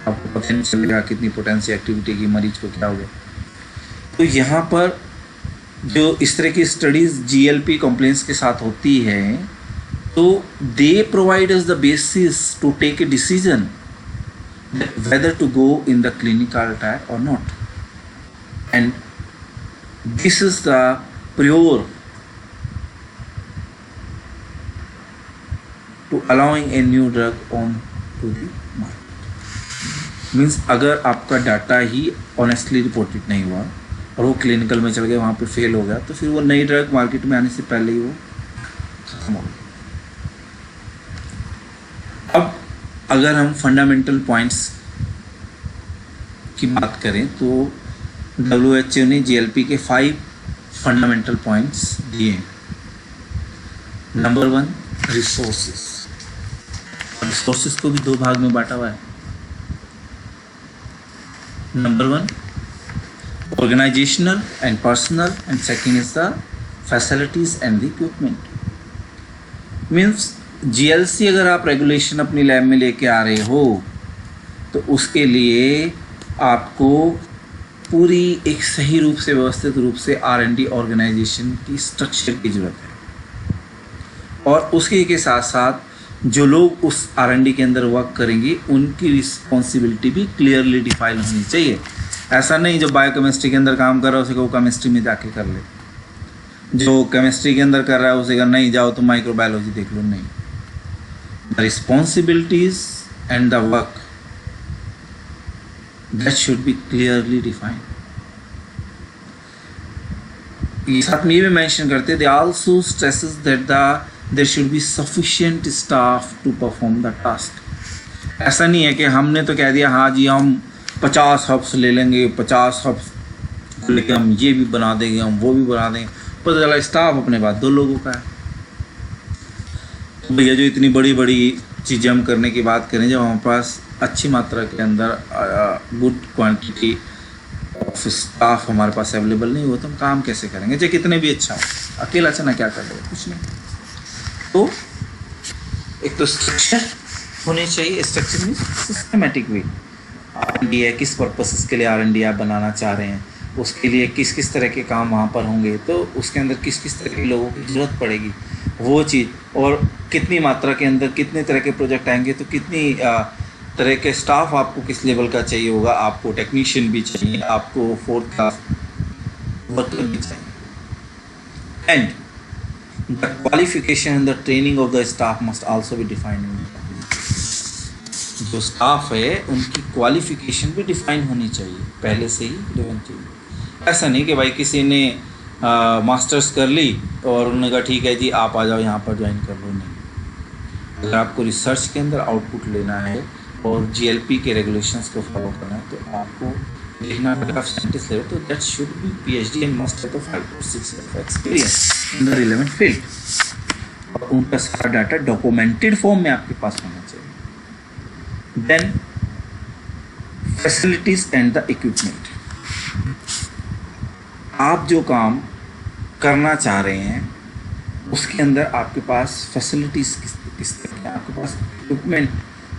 आपको पता नहीं चलेगा कितनी पोटेंशियल एक्टिविटी की, मरीज को क्या हो गया। तो यहाँ पर जो इस तरह की स्टडीज़ GLP कॉम्प्लायंस के साथ होती है, तो they provide us the basis to take a decision whether to go in the clinical trial or not, and this is the prior to allowing a new drug on to the market। Means अगर आपका data ही honestly reported नहीं हुआ और वो clinical में चल गया, वहाँ पे फेल हो गया, तो फिर वो नई ड्रग मार्केट में आने से पहले ही वो खत्म हो गया। अब अगर हम फंडामेंटल पॉइंट्स की बात करें तो WHO ने GLP के 5 फंडामेंटल पॉइंट्स दिए हैं। Number 1 resources. रिसोर्सेस को भी 2 भाग में बांटा हुआ है। Number 1 organizational and personal, and second is the facilities and the equipment. Means GLC अगर आप रेगुलेशन अपनी लैब में लेके आ रहे हो तो उसके लिए आपको पूरी एक सही रूप से व्यवस्थित रूप से R&D ऑर्गेनाइजेशन की स्ट्रक्चर की ज़रूरत है, और उसके के साथ साथ जो लोग उस R&D के अंदर वर्क करेंगे उनकी रिस्पॉन्सिबिलिटी भी क्लियरली डिफाइन होनी चाहिए। ऐसा नहीं जो बायोकेमिस्ट्री के अंदर काम कर रहा है उसे को केमिस्ट्री में जाके कर ले, जो केमिस्ट्री के अंदर कर रहा है उसे अगर नहीं जाओ तो माइक्रोबायोलॉजी देख लो। नहीं, the responsibilities and the work that should be clearly defined. साथ में ये भी मेंशन करते they also stresses that there should be sufficient staff to perform the task. ऐसा नहीं है कि हमने तो कह दिया हाँ जी हम 50 हब्स ले लेंगे, 50 हब्स लेके हम ये भी बना देंगे, हम वो भी बना देंगे, पता चला स्टाफ अपने पास 2 लोगों का है। तो भैया जो इतनी बड़ी बड़ी चीज़ें हम करने की बात करें, जब हमारे पास अच्छी मात्रा के अंदर गुड क्वांटिटी ऑफ स्टाफ हमारे पास अवेलेबल नहीं हो तो हम काम कैसे करेंगे, चाहे कितने भी अच्छा हो। अकेला चना क्या कर लेगा, कुछ नहीं। तो एक तो स्ट्रक्चर होनी चाहिए, स्ट्रक्चर में सिस्टमेटिक वे R&D है, किस पर्पस के लिए R&D आप बनाना चाह रहे हैं, उसके लिए किस किस तरह के काम वहाँ पर होंगे, तो उसके अंदर किस किस तरह के लोगों की ज़रूरत पड़ेगी वो चीज़, और कितनी मात्रा के अंदर कितने तरह के प्रोजेक्ट आएंगे, तो कितनी तरह के स्टाफ आपको किस लेवल का चाहिए होगा। आपको टेक्नीशियन भी चाहिए, आपको 4th क्लास वर्कर भी चाहिए, and the qualification and the training of the staff must also be defined. जो स्टाफ है उनकी क्वालिफिकेशन भी डिफाइन होनी चाहिए, पहले से ही डिफाइन चाहिए। ऐसा नहीं कि भाई किसी ने मास्टर्स कर ली और उन्होंने कहा ठीक है जी आप आ जाओ यहाँ पर ज्वाइन कर लो। नहीं, अगर आपको रिसर्च के अंदर आउटपुट लेना है और GLP के रेगुलेशंस को फॉलो करना है तो आपको देखना पड़ेगा साइंटिस्ट लेवल, तो that should B PhD and must have 5 to 6 years of experience in the relevant field, और उनका सारा डाटा डॉक्यूमेंटेड फॉर्म में आपके पास होना चाहिए। Then facilities and the equipment। आप जो काम करना चाह रहे हैं उसके अंदर आपके पास फैसिलिटीज किस तरह के, आपके पास इक्विपमेंट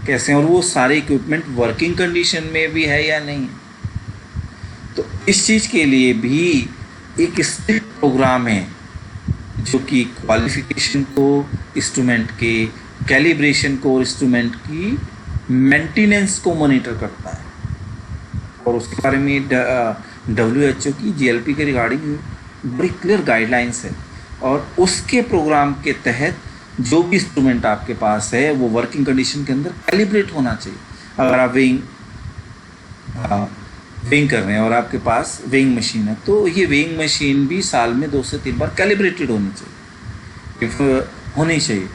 कैसे हैं, और वो सारे इक्विपमेंट वर्किंग कंडीशन में भी है या नहीं। तो इस चीज़ के लिए भी एक स्ट्रिक्ट प्रोग्राम है जो कि क्वालिफिकेशन को, इंस्ट्रूमेंट के कैलिब्रेशन को और इंस्ट्रूमेंट की मेंटेनेंस को मॉनिटर करता है, और उसके बारे में WHO की GLP के रिगार्डिंग बड़ी क्लियर गाइडलाइंस है, और उसके प्रोग्राम के तहत जो भी इंस्ट्रूमेंट आपके पास है वो वर्किंग कंडीशन के अंदर कैलिब्रेट होना चाहिए। अगर आप वेइंग कर रहे हैं और आपके पास वेइंग मशीन है तो ये वेइंग मशीन भी साल में 2 से 3 बार कैलिब्रेटेड होनी चाहिए,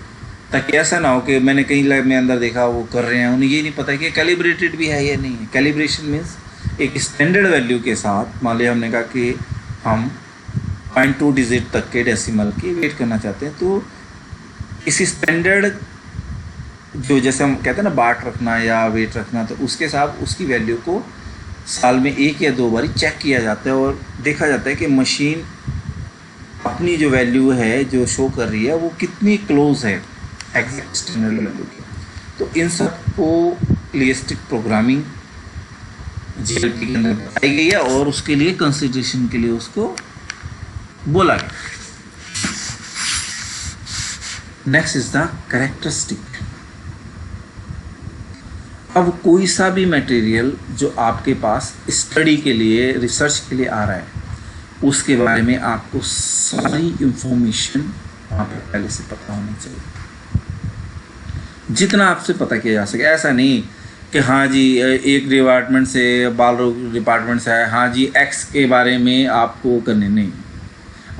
ताकि ऐसा ना हो कि मैंने कहीं लैब में अंदर देखा वो कर रहे हैं, उन्हें ये नहीं पता कि कैलिब्रेटेड भी है या नहीं है। कैलिब्रेशन मीन्स एक स्टैंडर्ड वैल्यू के साथ, मान लिया हमने कहा कि हम 0.2 डिजिट तक के डेसिमल की वेट करना चाहते हैं, तो इस स्टैंडर्ड जो जैसे हम कहते हैं ना बाट रखना या वेट रखना, तो उसके साथ उसकी वैल्यू को साल में 1 या 2 बार चेक किया जाता है और देखा जाता है कि मशीन अपनी जो वैल्यू है जो शो कर रही है वो कितनी क्लोज है एग्जैक्ट स्टैंडर्ड वैल्यू की। तो इन सब को रियलिस्टिक प्रोग्रामिंग GLP के अंदर बताई गई है और उसके लिए कंसिडरेशन के लिए उसको बोला गया। Next is the characteristic. अब कोई सा भी मटेरियल जो आपके पास स्टडी के लिए, रिसर्च के लिए आ रहा है, उसके बारे में आपको सारी इंफॉर्मेशन वहाँ पर पहले से पता होनी चाहिए, जितना आपसे पता किया जा सके। ऐसा नहीं कि हाँ जी एक डिपार्टमेंट से, बाल रोग डिपार्टमेंट से है, हाँ जी X के बारे में आपको करने नहीं।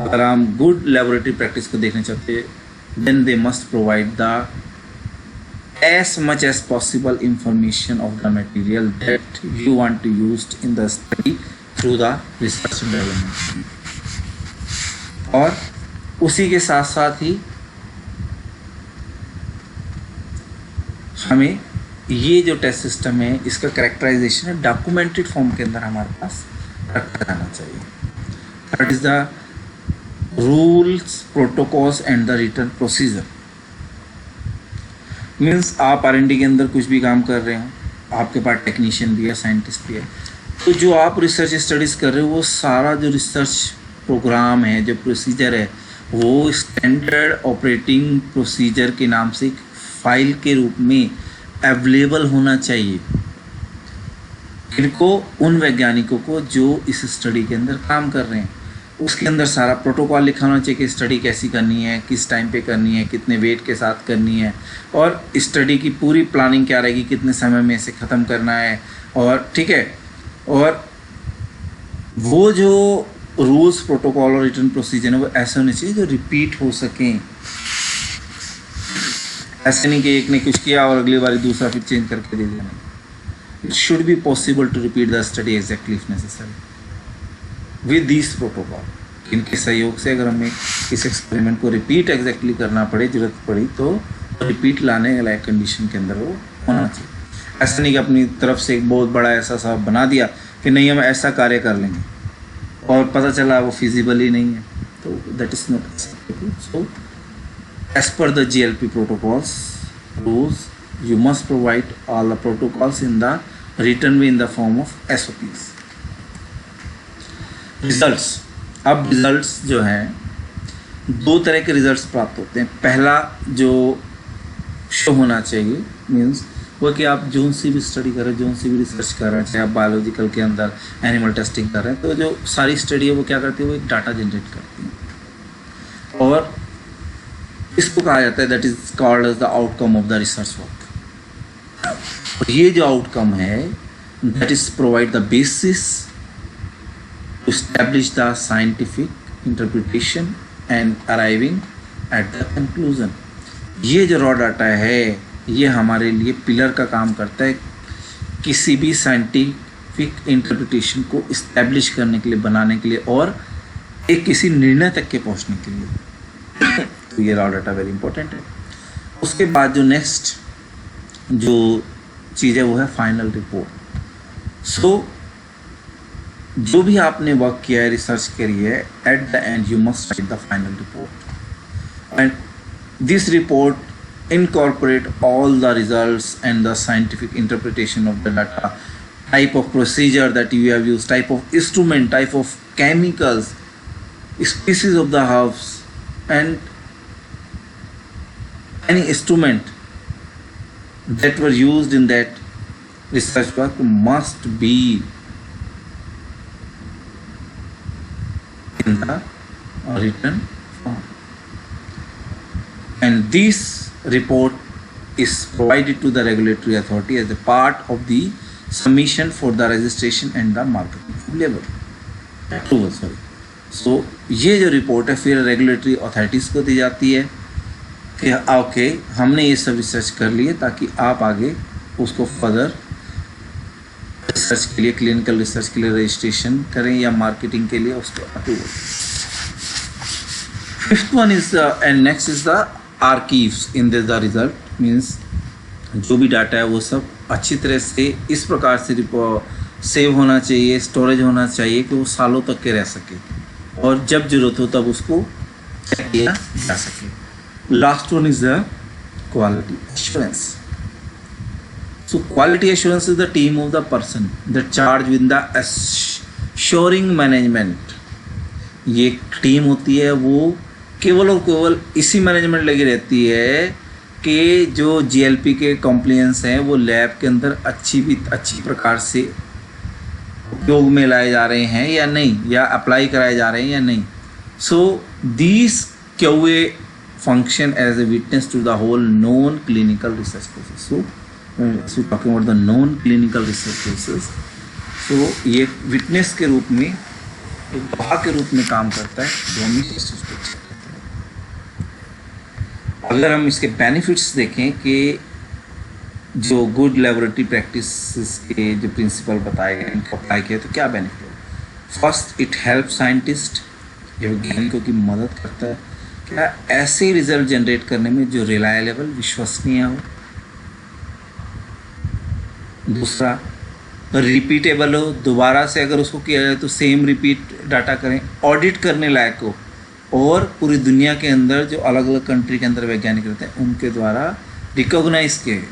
अगर हम गुड लेबोरेटरी प्रैक्टिस को देखना चाहते हैं, then they must provide the as much as possible information of the material that you want to use in the study through the research and development। और उसी के साथ साथ ही हमें ये जो टेस्ट सिस्टम है इसका करेक्टराइजेशन है डॉक्यूमेंटेड फॉर्म के अंदर हमारे पास रखा जाना चाहिए. That is the rules, protocols and the return procedure. Means आप R&D के अंदर कुछ भी काम कर रहे हो, आपके पास टेक्नीशियन भी है, साइंटिस्ट भी है, तो जो आप रिसर्च स्टडीज़ कर रहे हो वो सारा जो रिसर्च प्रोग्राम है, जो प्रोसीजर है, वो स्टैंडर्ड ऑपरेटिंग प्रोसीजर के नाम से एक फाइल के रूप में अवेलेबल होना चाहिए इनको, उन वैज्ञानिकों को जो इस स्टडी के अंदर काम कर रहे हैं. उसके अंदर सारा प्रोटोकॉल लिखा होना चाहिए कि स्टडी कैसी करनी है, किस टाइम पे करनी है, कितने वेट के साथ करनी है, और स्टडी की पूरी प्लानिंग क्या रहेगी, कितने समय में इसे ख़त्म करना है, और ठीक है. और वो जो रूल्स, प्रोटोकॉल और रिटर्न प्रोसीजर है वो ऐसे होने चाहिए जो रिपीट हो सकें. ऐसे नहीं कि एक ने कुछ किया और अगली बार दूसरा फिर चेंज करके दे देना. It should be possible to repeat the study exactly if necessary with this protocol. इनके सहयोग से अगर हमें इस एक्सपेरिमेंट को रिपीट एग्जैक्टली करना पड़े, जरूरत पड़ी, तो रिपीट लाने लायक कंडीशन के अंदर वो होना चाहिए. ऐसा नहीं कि अपनी तरफ से एक बहुत बड़ा ऐसा सा बना दिया कि नहीं हम ऐसा कार्य कर लेंगे और पता चला वो फिजिबल ही नहीं है, तो that is not acceptable. So as per the GLP protocols rules, you must provide all the protocols in the written way in the form of SOPs. Results. अब results जो हैं दो तरह के results प्राप्त होते हैं. पहला जो शो होना चाहिए मीन्स वो कि आप जोन सी भी स्टडी कर रहे हैं, जोन सी भी रिसर्च कर रहे हैं, चाहे आप बायोलॉजिकल के अंदर एनिमल टेस्टिंग कर रहे हैं, तो जो सारी स्टडी है वो क्या करती है, वो एक डाटा जनरेट करती है और इसको कहा जाता है that is called as the outcome of the research work. और ये जो आउटकम है that is provide the basis to establish the scientific interpretation and arriving at the conclusion. ये जो रॉ डाटा है ये हमारे लिए पिलर का काम करता है किसी भी साइंटिफिक इंटरप्रिटेशन को इस्टेब्लिश करने के लिए, बनाने के लिए और एक किसी निर्णय तक के पहुंचने के लिए. तो ये रॉ डाटा वेरी इंपॉर्टेंट है. उसके बाद जो नेक्स्ट जो चीज़ है वो है फाइनल रिपोर्ट. सो जो भी आपने वर्क किया है, रिसर्च करी है, at the end you must write the final report and this report incorporate all the results and the scientific interpretation of the data, type of procedure that you have used, type of instrument, type of chemicals, species of the herbs, and any instrument that were used in that research work must be in the written form. And this report is provided to the regulatory authority as a part of the submission for the registration and the marketing label approval. So ये जो report है फिर regulatory authorities को दी जाती है कि okay हमने ये सब रिसर्च कर लिए ताकि आप आगे उसको फर्दर रिसर्च के लिए, क्लिनिकल रिसर्च के लिए रजिस्ट्रेशन करें या मार्केटिंग के लिए उसको approval. Fifth one is and next is the archives in this the result. Means जो भी डाटा है वो सब अच्छी तरह से इस प्रकार से सेव होना चाहिए, स्टोरेज होना चाहिए कि वो सालों तक के रह सके और जब जरूरत हो तब उसको चेक किया जा सके. Last one is the quality assurance. So quality assurance is the team of the person that charge with the assuring management. ये टीम होती है वो केवल और केवल इसी मैनेजमेंट लगी रहती है कि जो GLP के कॉम्प्लायंस हैं वो लैब के अंदर अच्छी प्रकार से उपयोग में लाए जा रहे हैं या नहीं, या अप्लाई कराए जा रहे हैं या नहीं. So these QA function as a witness to the whole known clinical research process. So we're talking about the known clinical research process. So ये विटनेस के रूप में, एक गवाह के रूप में काम करता है जो हम इस चीज़ को चेक करते हैं. अगर हम इसके बेनिफिट्स देखें कि जो गुड लेबोरेटरी प्रैक्टिस के जो प्रिंसिपल बताए गए इनको अप्लाई किया तो क्या बेनिफिट है. फर्स्ट, इट हेल्प साइंटिस्ट, जो वैज्ञानिकों की मदद करता है क्या ऐसे रिजल्ट जनरेट करने में जो रिलायबल, विश्वसनीय हो दूसरा रिपीटेबल हो, दोबारा से अगर उसको किया जाए तो सेम रिपीट डाटा करें, ऑडिट करने लायक हो, और पूरी दुनिया के अंदर जो अलग अलग कंट्री के अंदर वैज्ञानिक रहते हैं उनके द्वारा रिकॉग्नाइज किए गए।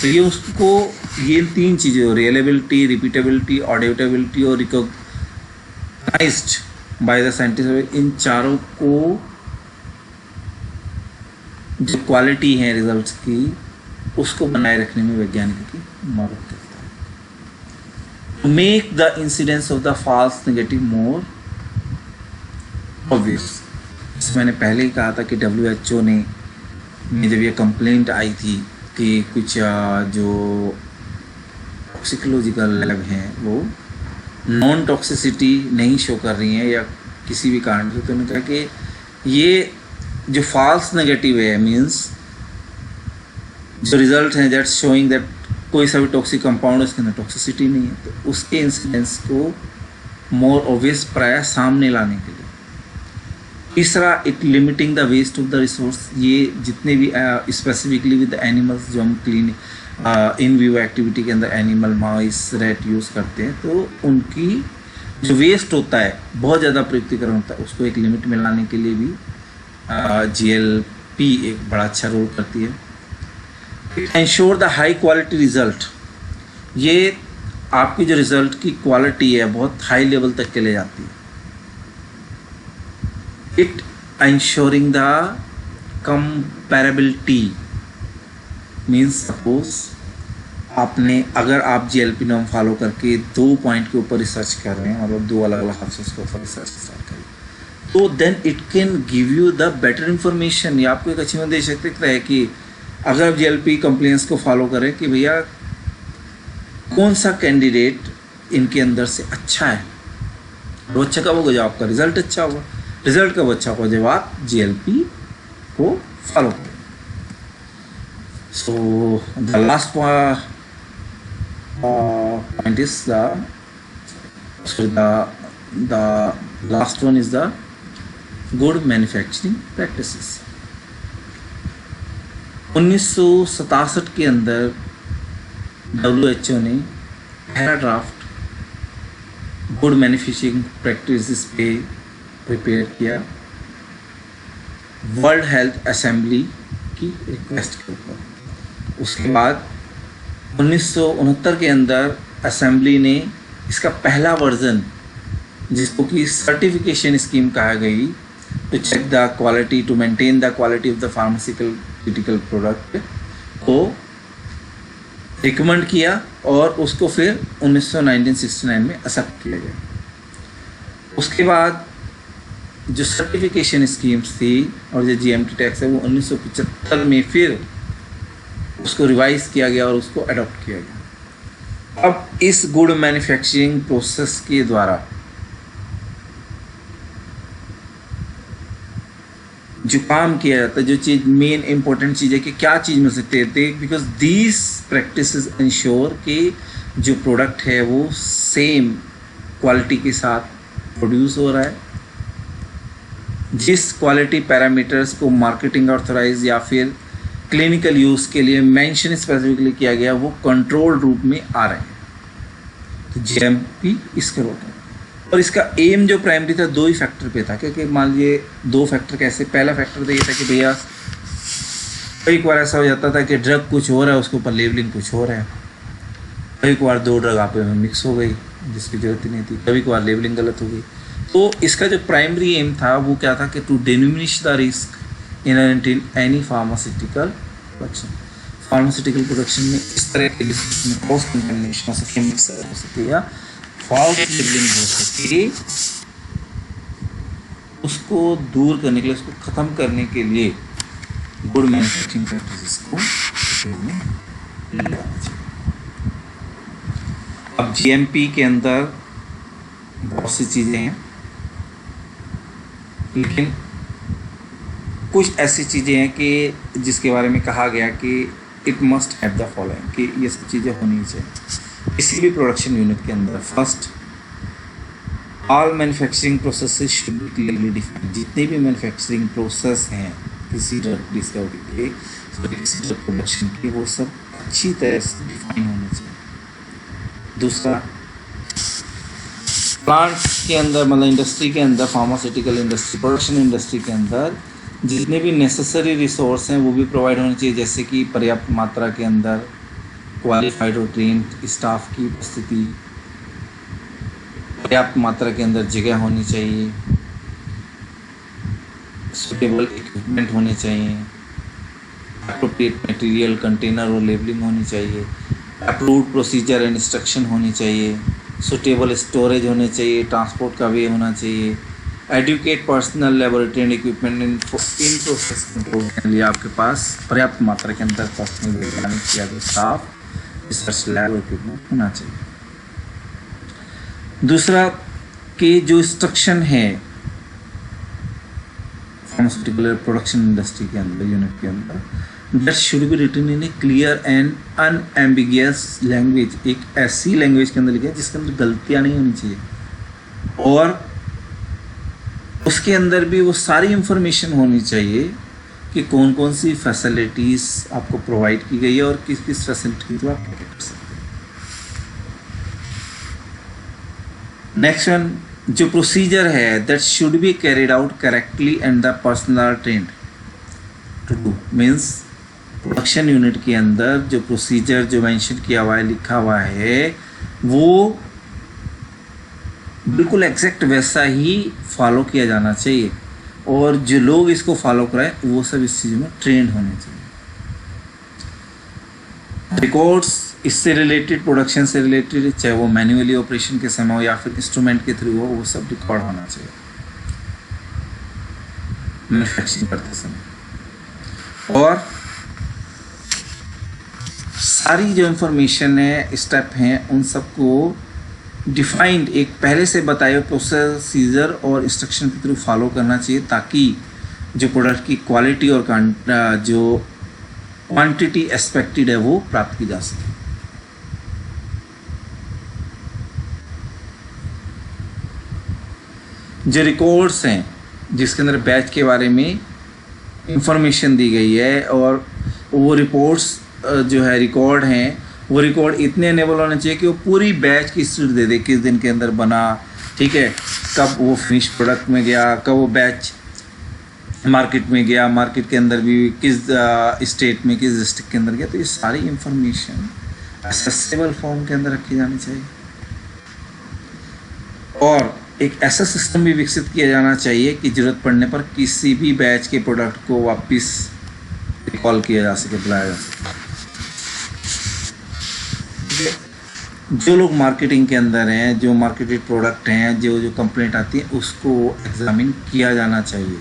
तो ये उसको, ये 3 चीज़ें, रियलेबिलिटी, रिपीटेबिलिटी, ऑडिटेबिलिटी और रिकॉग्नाइज्ड बाय द साइंटिस्ट, इन चारों को जो क्वालिटी है रिजल्ट्स की उसको बनाए रखने में वैज्ञानिकों की मदद करता है। Make the incidence of the false negative more obvious. जैसे मैंने पहले ही कहा था कि WHO ने जब ये कंप्लेंट आई थी कि कुछ जो टॉक्सिकोलॉजिकल लैब हैं वो नॉन टॉक्सिसिटी नहीं शो कर रही हैं या किसी भी कारण से, तो उन्होंने कहा कि ये जो फॉल्स नेगेटिव है, मीन्स जो रिजल्ट हैं दैट्स शोइंग दैट कोई सा भी टॉक्सिक कंपाउंड उसके अंदर टॉक्सिसिटी नहीं है, तो उसके इंसिडेंस को मोर ऑब्वियस प्राय सामने लाने के लिए। तीसरा, it limiting the waste of the resource. ये जितने भी स्पेसिफिकली विद एनिमल्स जो हम क्लीन इन व्यू एक्टिविटी के अंदर एनिमल, माउस, रैट यूज़ करते हैं, तो उनकी जो वेस्ट होता है बहुत ज़्यादा प्रयुक्तिकरण होता है, उसको एक लिमिट में लाने के लिए भी GLP एक बड़ा अच्छा रोल करती है। It ensure the high quality result. ये आपकी जो रिजल्ट की क्वालिटी है बहुत हाई लेवल तक के ले जाती है। It ensuring the comparability means suppose आपने, अगर आप GLP नॉर्म फॉलो करके 2 पॉइंट के ऊपर रिसर्च कर रहे हैं, मतलब 2 अलग अलग हाउसेस के ऊपर रिसर्च स्टार्ट करें, तो then it can give you the better information. ये आपको एक अच्छी दे सकता है कि अगर आप GLP कंप्लेंट्स को फॉलो करें कि भैया कौन सा कैंडिडेट इनके अंदर से अच्छा है, वो अच्छा कब होगा जब आपका रिजल्ट अच्छा होगा। रिजल्ट कब अच्छा होगा जब आप GLP को फॉलो करें। So the last point is the last one is the good manufacturing practices. 1967 के अंदर WHO ने पहला ड्राफ्ट गुड मैन्युफैक्चरिंग प्रैक्टिसेस पे प्रिपेयर किया वर्ल्ड हेल्थ असेंबली की रिक्वेस्ट के ऊपर। उसके बाद 1969 के अंदर असेंबली ने इसका पहला वर्जन, जिसको कि सर्टिफिकेशन स्कीम कहा गई, to check the quality, to maintain the quality of the pharmaceutical product, को रिकमेंड किया और उसको फिर 1969 में एक्सेप्ट किया गया। उसके बाद जो सर्टिफिकेशन स्कीम्स थी और जो GMT टैक्स है वो 1975 में फिर उसको रिवाइज किया गया और उसको अडॉप्ट किया गया। अब इस गुड मैन्युफैक्चरिंग प्रोसेस के द्वारा जो काम किया जाता है, जो चीज़ मेन इंपॉर्टेंट चीज़ है कि क्या चीज़ मिल सकते हैं, बिकॉज दीज प्रैक्टिसेस इंश्योर कि जो प्रोडक्ट है वो सेम क्वालिटी के साथ प्रोड्यूस हो रहा है, जिस क्वालिटी पैरामीटर्स को मार्केटिंग ऑथराइज या फिर क्लिनिकल यूज़ के लिए मेंशन स्पेसिफिकली किया गया वो कंट्रोल रूप में आ रहे हैं। तो GMP इसके रोल है। और इसका एम जो प्राइमरी था 2 ही फैक्टर पे था, क्योंकि मान लीजिए 2 फैक्टर कैसे, पहला फैक्टर तो ये था कि भैया कई बार ऐसा हो जाता था कि ड्रग कुछ हो रहा है उसके ऊपर लेबलिंग कुछ हो रहा है, कई बार 2 ड्रग आपस में मिक्स हो गई जिसकी जरूरत ही नहीं थी, कभी कभार लेबलिंग गलत हो गई। तो इसका जो प्राइमरी एम था वो क्या था कि to diminish the risk inherent in any pharmaceutical production. Pharmaceutical production में इस तरह के क्रॉस कंटामिनेशन हो सके, मिक्सर हो सके या फॉल्स लेबलिंग हो सके, उसको दूर करने के लिए, उसको ख़त्म करने के लिए गुड मैन्युफैक्चरिंग प्रैक्टिसेस को उपयोग में लाना चाहिए। अब GMP के अंदर बहुत सी चीज़ें हैं, लेकिन कुछ ऐसी चीज़ें हैं कि जिसके बारे में कहा गया कि it must have the following, कि ये सब चीज़ें होनी चाहिए किसी भी प्रोडक्शन यूनिट के अंदर। First, all manufacturing processes should be clearly defined. जितने भी मैन्युफैक्चरिंग प्रोसेस हैं किसी ड्रग डिस्कवरी के, किसी ड्रग प्रोडक्शन के, वो सब अच्छी तरह से डिफाइन होने चाहिए। दूसरा, प्लांट के अंदर मतलब इंडस्ट्री के अंदर, फार्मास्यूटिकल इंडस्ट्री, प्रोडक्शन इंडस्ट्री के अंदर जितने भी नेसेसरी रिसोर्स हैं वो भी प्रोवाइड होने चाहिए, जैसे कि पर्याप्त मात्रा के अंदर क्वालिफाइड और ट्रेन्ड स्टाफ की उपस्थिति, पर्याप्त मात्रा के अंदर जगह होनी चाहिए, सुटेबल इक्विपमेंट होने चाहिए, एप्रोप्रिएट मटेरियल, कंटेनर और लेबलिंग होनी चाहिए, अप्रूव्ड प्रोसीजर एंड इंस्ट्रक्शन होनी चाहिए, सुटेबल स्टोरेज होने चाहिए, ट्रांसपोर्ट का वे होना चाहिए, adequate personnel laboratory and equipment in process control के लिए आपके पास पर्याप्त मात्रा के अंदर पर्सनल वैज्ञानिक या जो स्टाफ, रिसर्च लैब और इक्विपमेंट होना चाहिए। दूसरा कि जो इंस्ट्रक्शन है फार्मास्यूटिकल प्रोडक्शन इंडस्ट्री के अंदर, यूनिट के अंदर, that should be written in a clear and unambiguous language, एक ऐसी लैंग्वेज के अंदर लिखा है जिसके अंदर गलतियां नहीं होनी चाहिए, और उसके अंदर भी वो सारी इंफॉर्मेशन होनी चाहिए कि कौन कौन सी फैसिलिटीज आपको प्रोवाइड की गई है और किस किस फैसिलिटी को आप कर सकते हैं। नेक्स्ट वन, जो प्रोसीजर है that should be carried out correctly and the personnel are trained to do, means production unit के अंदर जो प्रोसीजर जो मेंशन किया हुआ है, लिखा हुआ है, वो बिल्कुल एग्जैक्ट वैसा ही फॉलो किया जाना चाहिए, और जो लोग इसको फॉलो कराएं वो सब इस चीज़ में ट्रेंड होने चाहिए। रिकॉर्ड्स इससे रिलेटेड, प्रोडक्शन से रिलेटेड, चाहे वो मैन्युअली ऑपरेशन के समय हो या फिर इंस्ट्रूमेंट के थ्रू हो, वो सब रिकॉर्ड होना चाहिए मैन्युफैक्चरिंग करते समय। और सारी जो इंफॉर्मेशन है, स्टेप हैं, उन सबको डिफाइंड एक पहले से बताए हुए प्रोसीजर और इंस्ट्रक्शन के थ्रू फॉलो करना चाहिए, ताकि जो प्रोडक्ट की क्वालिटी और जो क्वांटिटी एक्सपेक्टेड है वो प्राप्त की जा सके। जो रिकॉर्ड्स हैं जिसके अंदर बैच के बारे में इंफॉर्मेशन दी गई है, और वो रिपोर्ट्स जो है रिकॉर्ड हैं, वो रिकॉर्ड इतने अनेबल होने चाहिए कि वो पूरी बैच की हिस्ट्री दे दे, किस दिन के अंदर बना, ठीक है, कब वो फिनिश प्रोडक्ट में गया, कब वो बैच मार्केट में गया, मार्केट के अंदर भी किस स्टेट में, किस डिस्ट्रिक्ट के अंदर गया। तो ये सारी इंफॉर्मेशन एक्सेसिबल फॉर्म के अंदर रखी जानी चाहिए, और एक ऐसा सिस्टम भी विकसित किया जाना चाहिए कि ज़रूरत पड़ने पर किसी भी बैच के प्रोडक्ट को वापस रिकॉल किया जा सके, बुलाया जा सके। जो लोग मार्केटिंग के अंदर हैं, जो मार्केटेड प्रोडक्ट हैं, जो कंप्लेंट आती है, उसको एग्जामिन किया जाना चाहिए,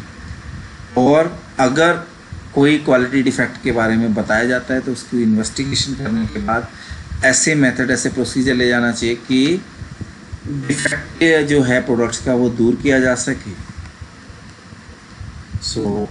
और अगर कोई क्वालिटी डिफेक्ट के बारे में बताया जाता है तो उसकी इन्वेस्टिगेशन करने के बाद ऐसे मेथड, ऐसे प्रोसीजर ले जाना चाहिए कि डिफेक्ट जो है प्रोडक्ट्स का वो दूर किया जा सके। सो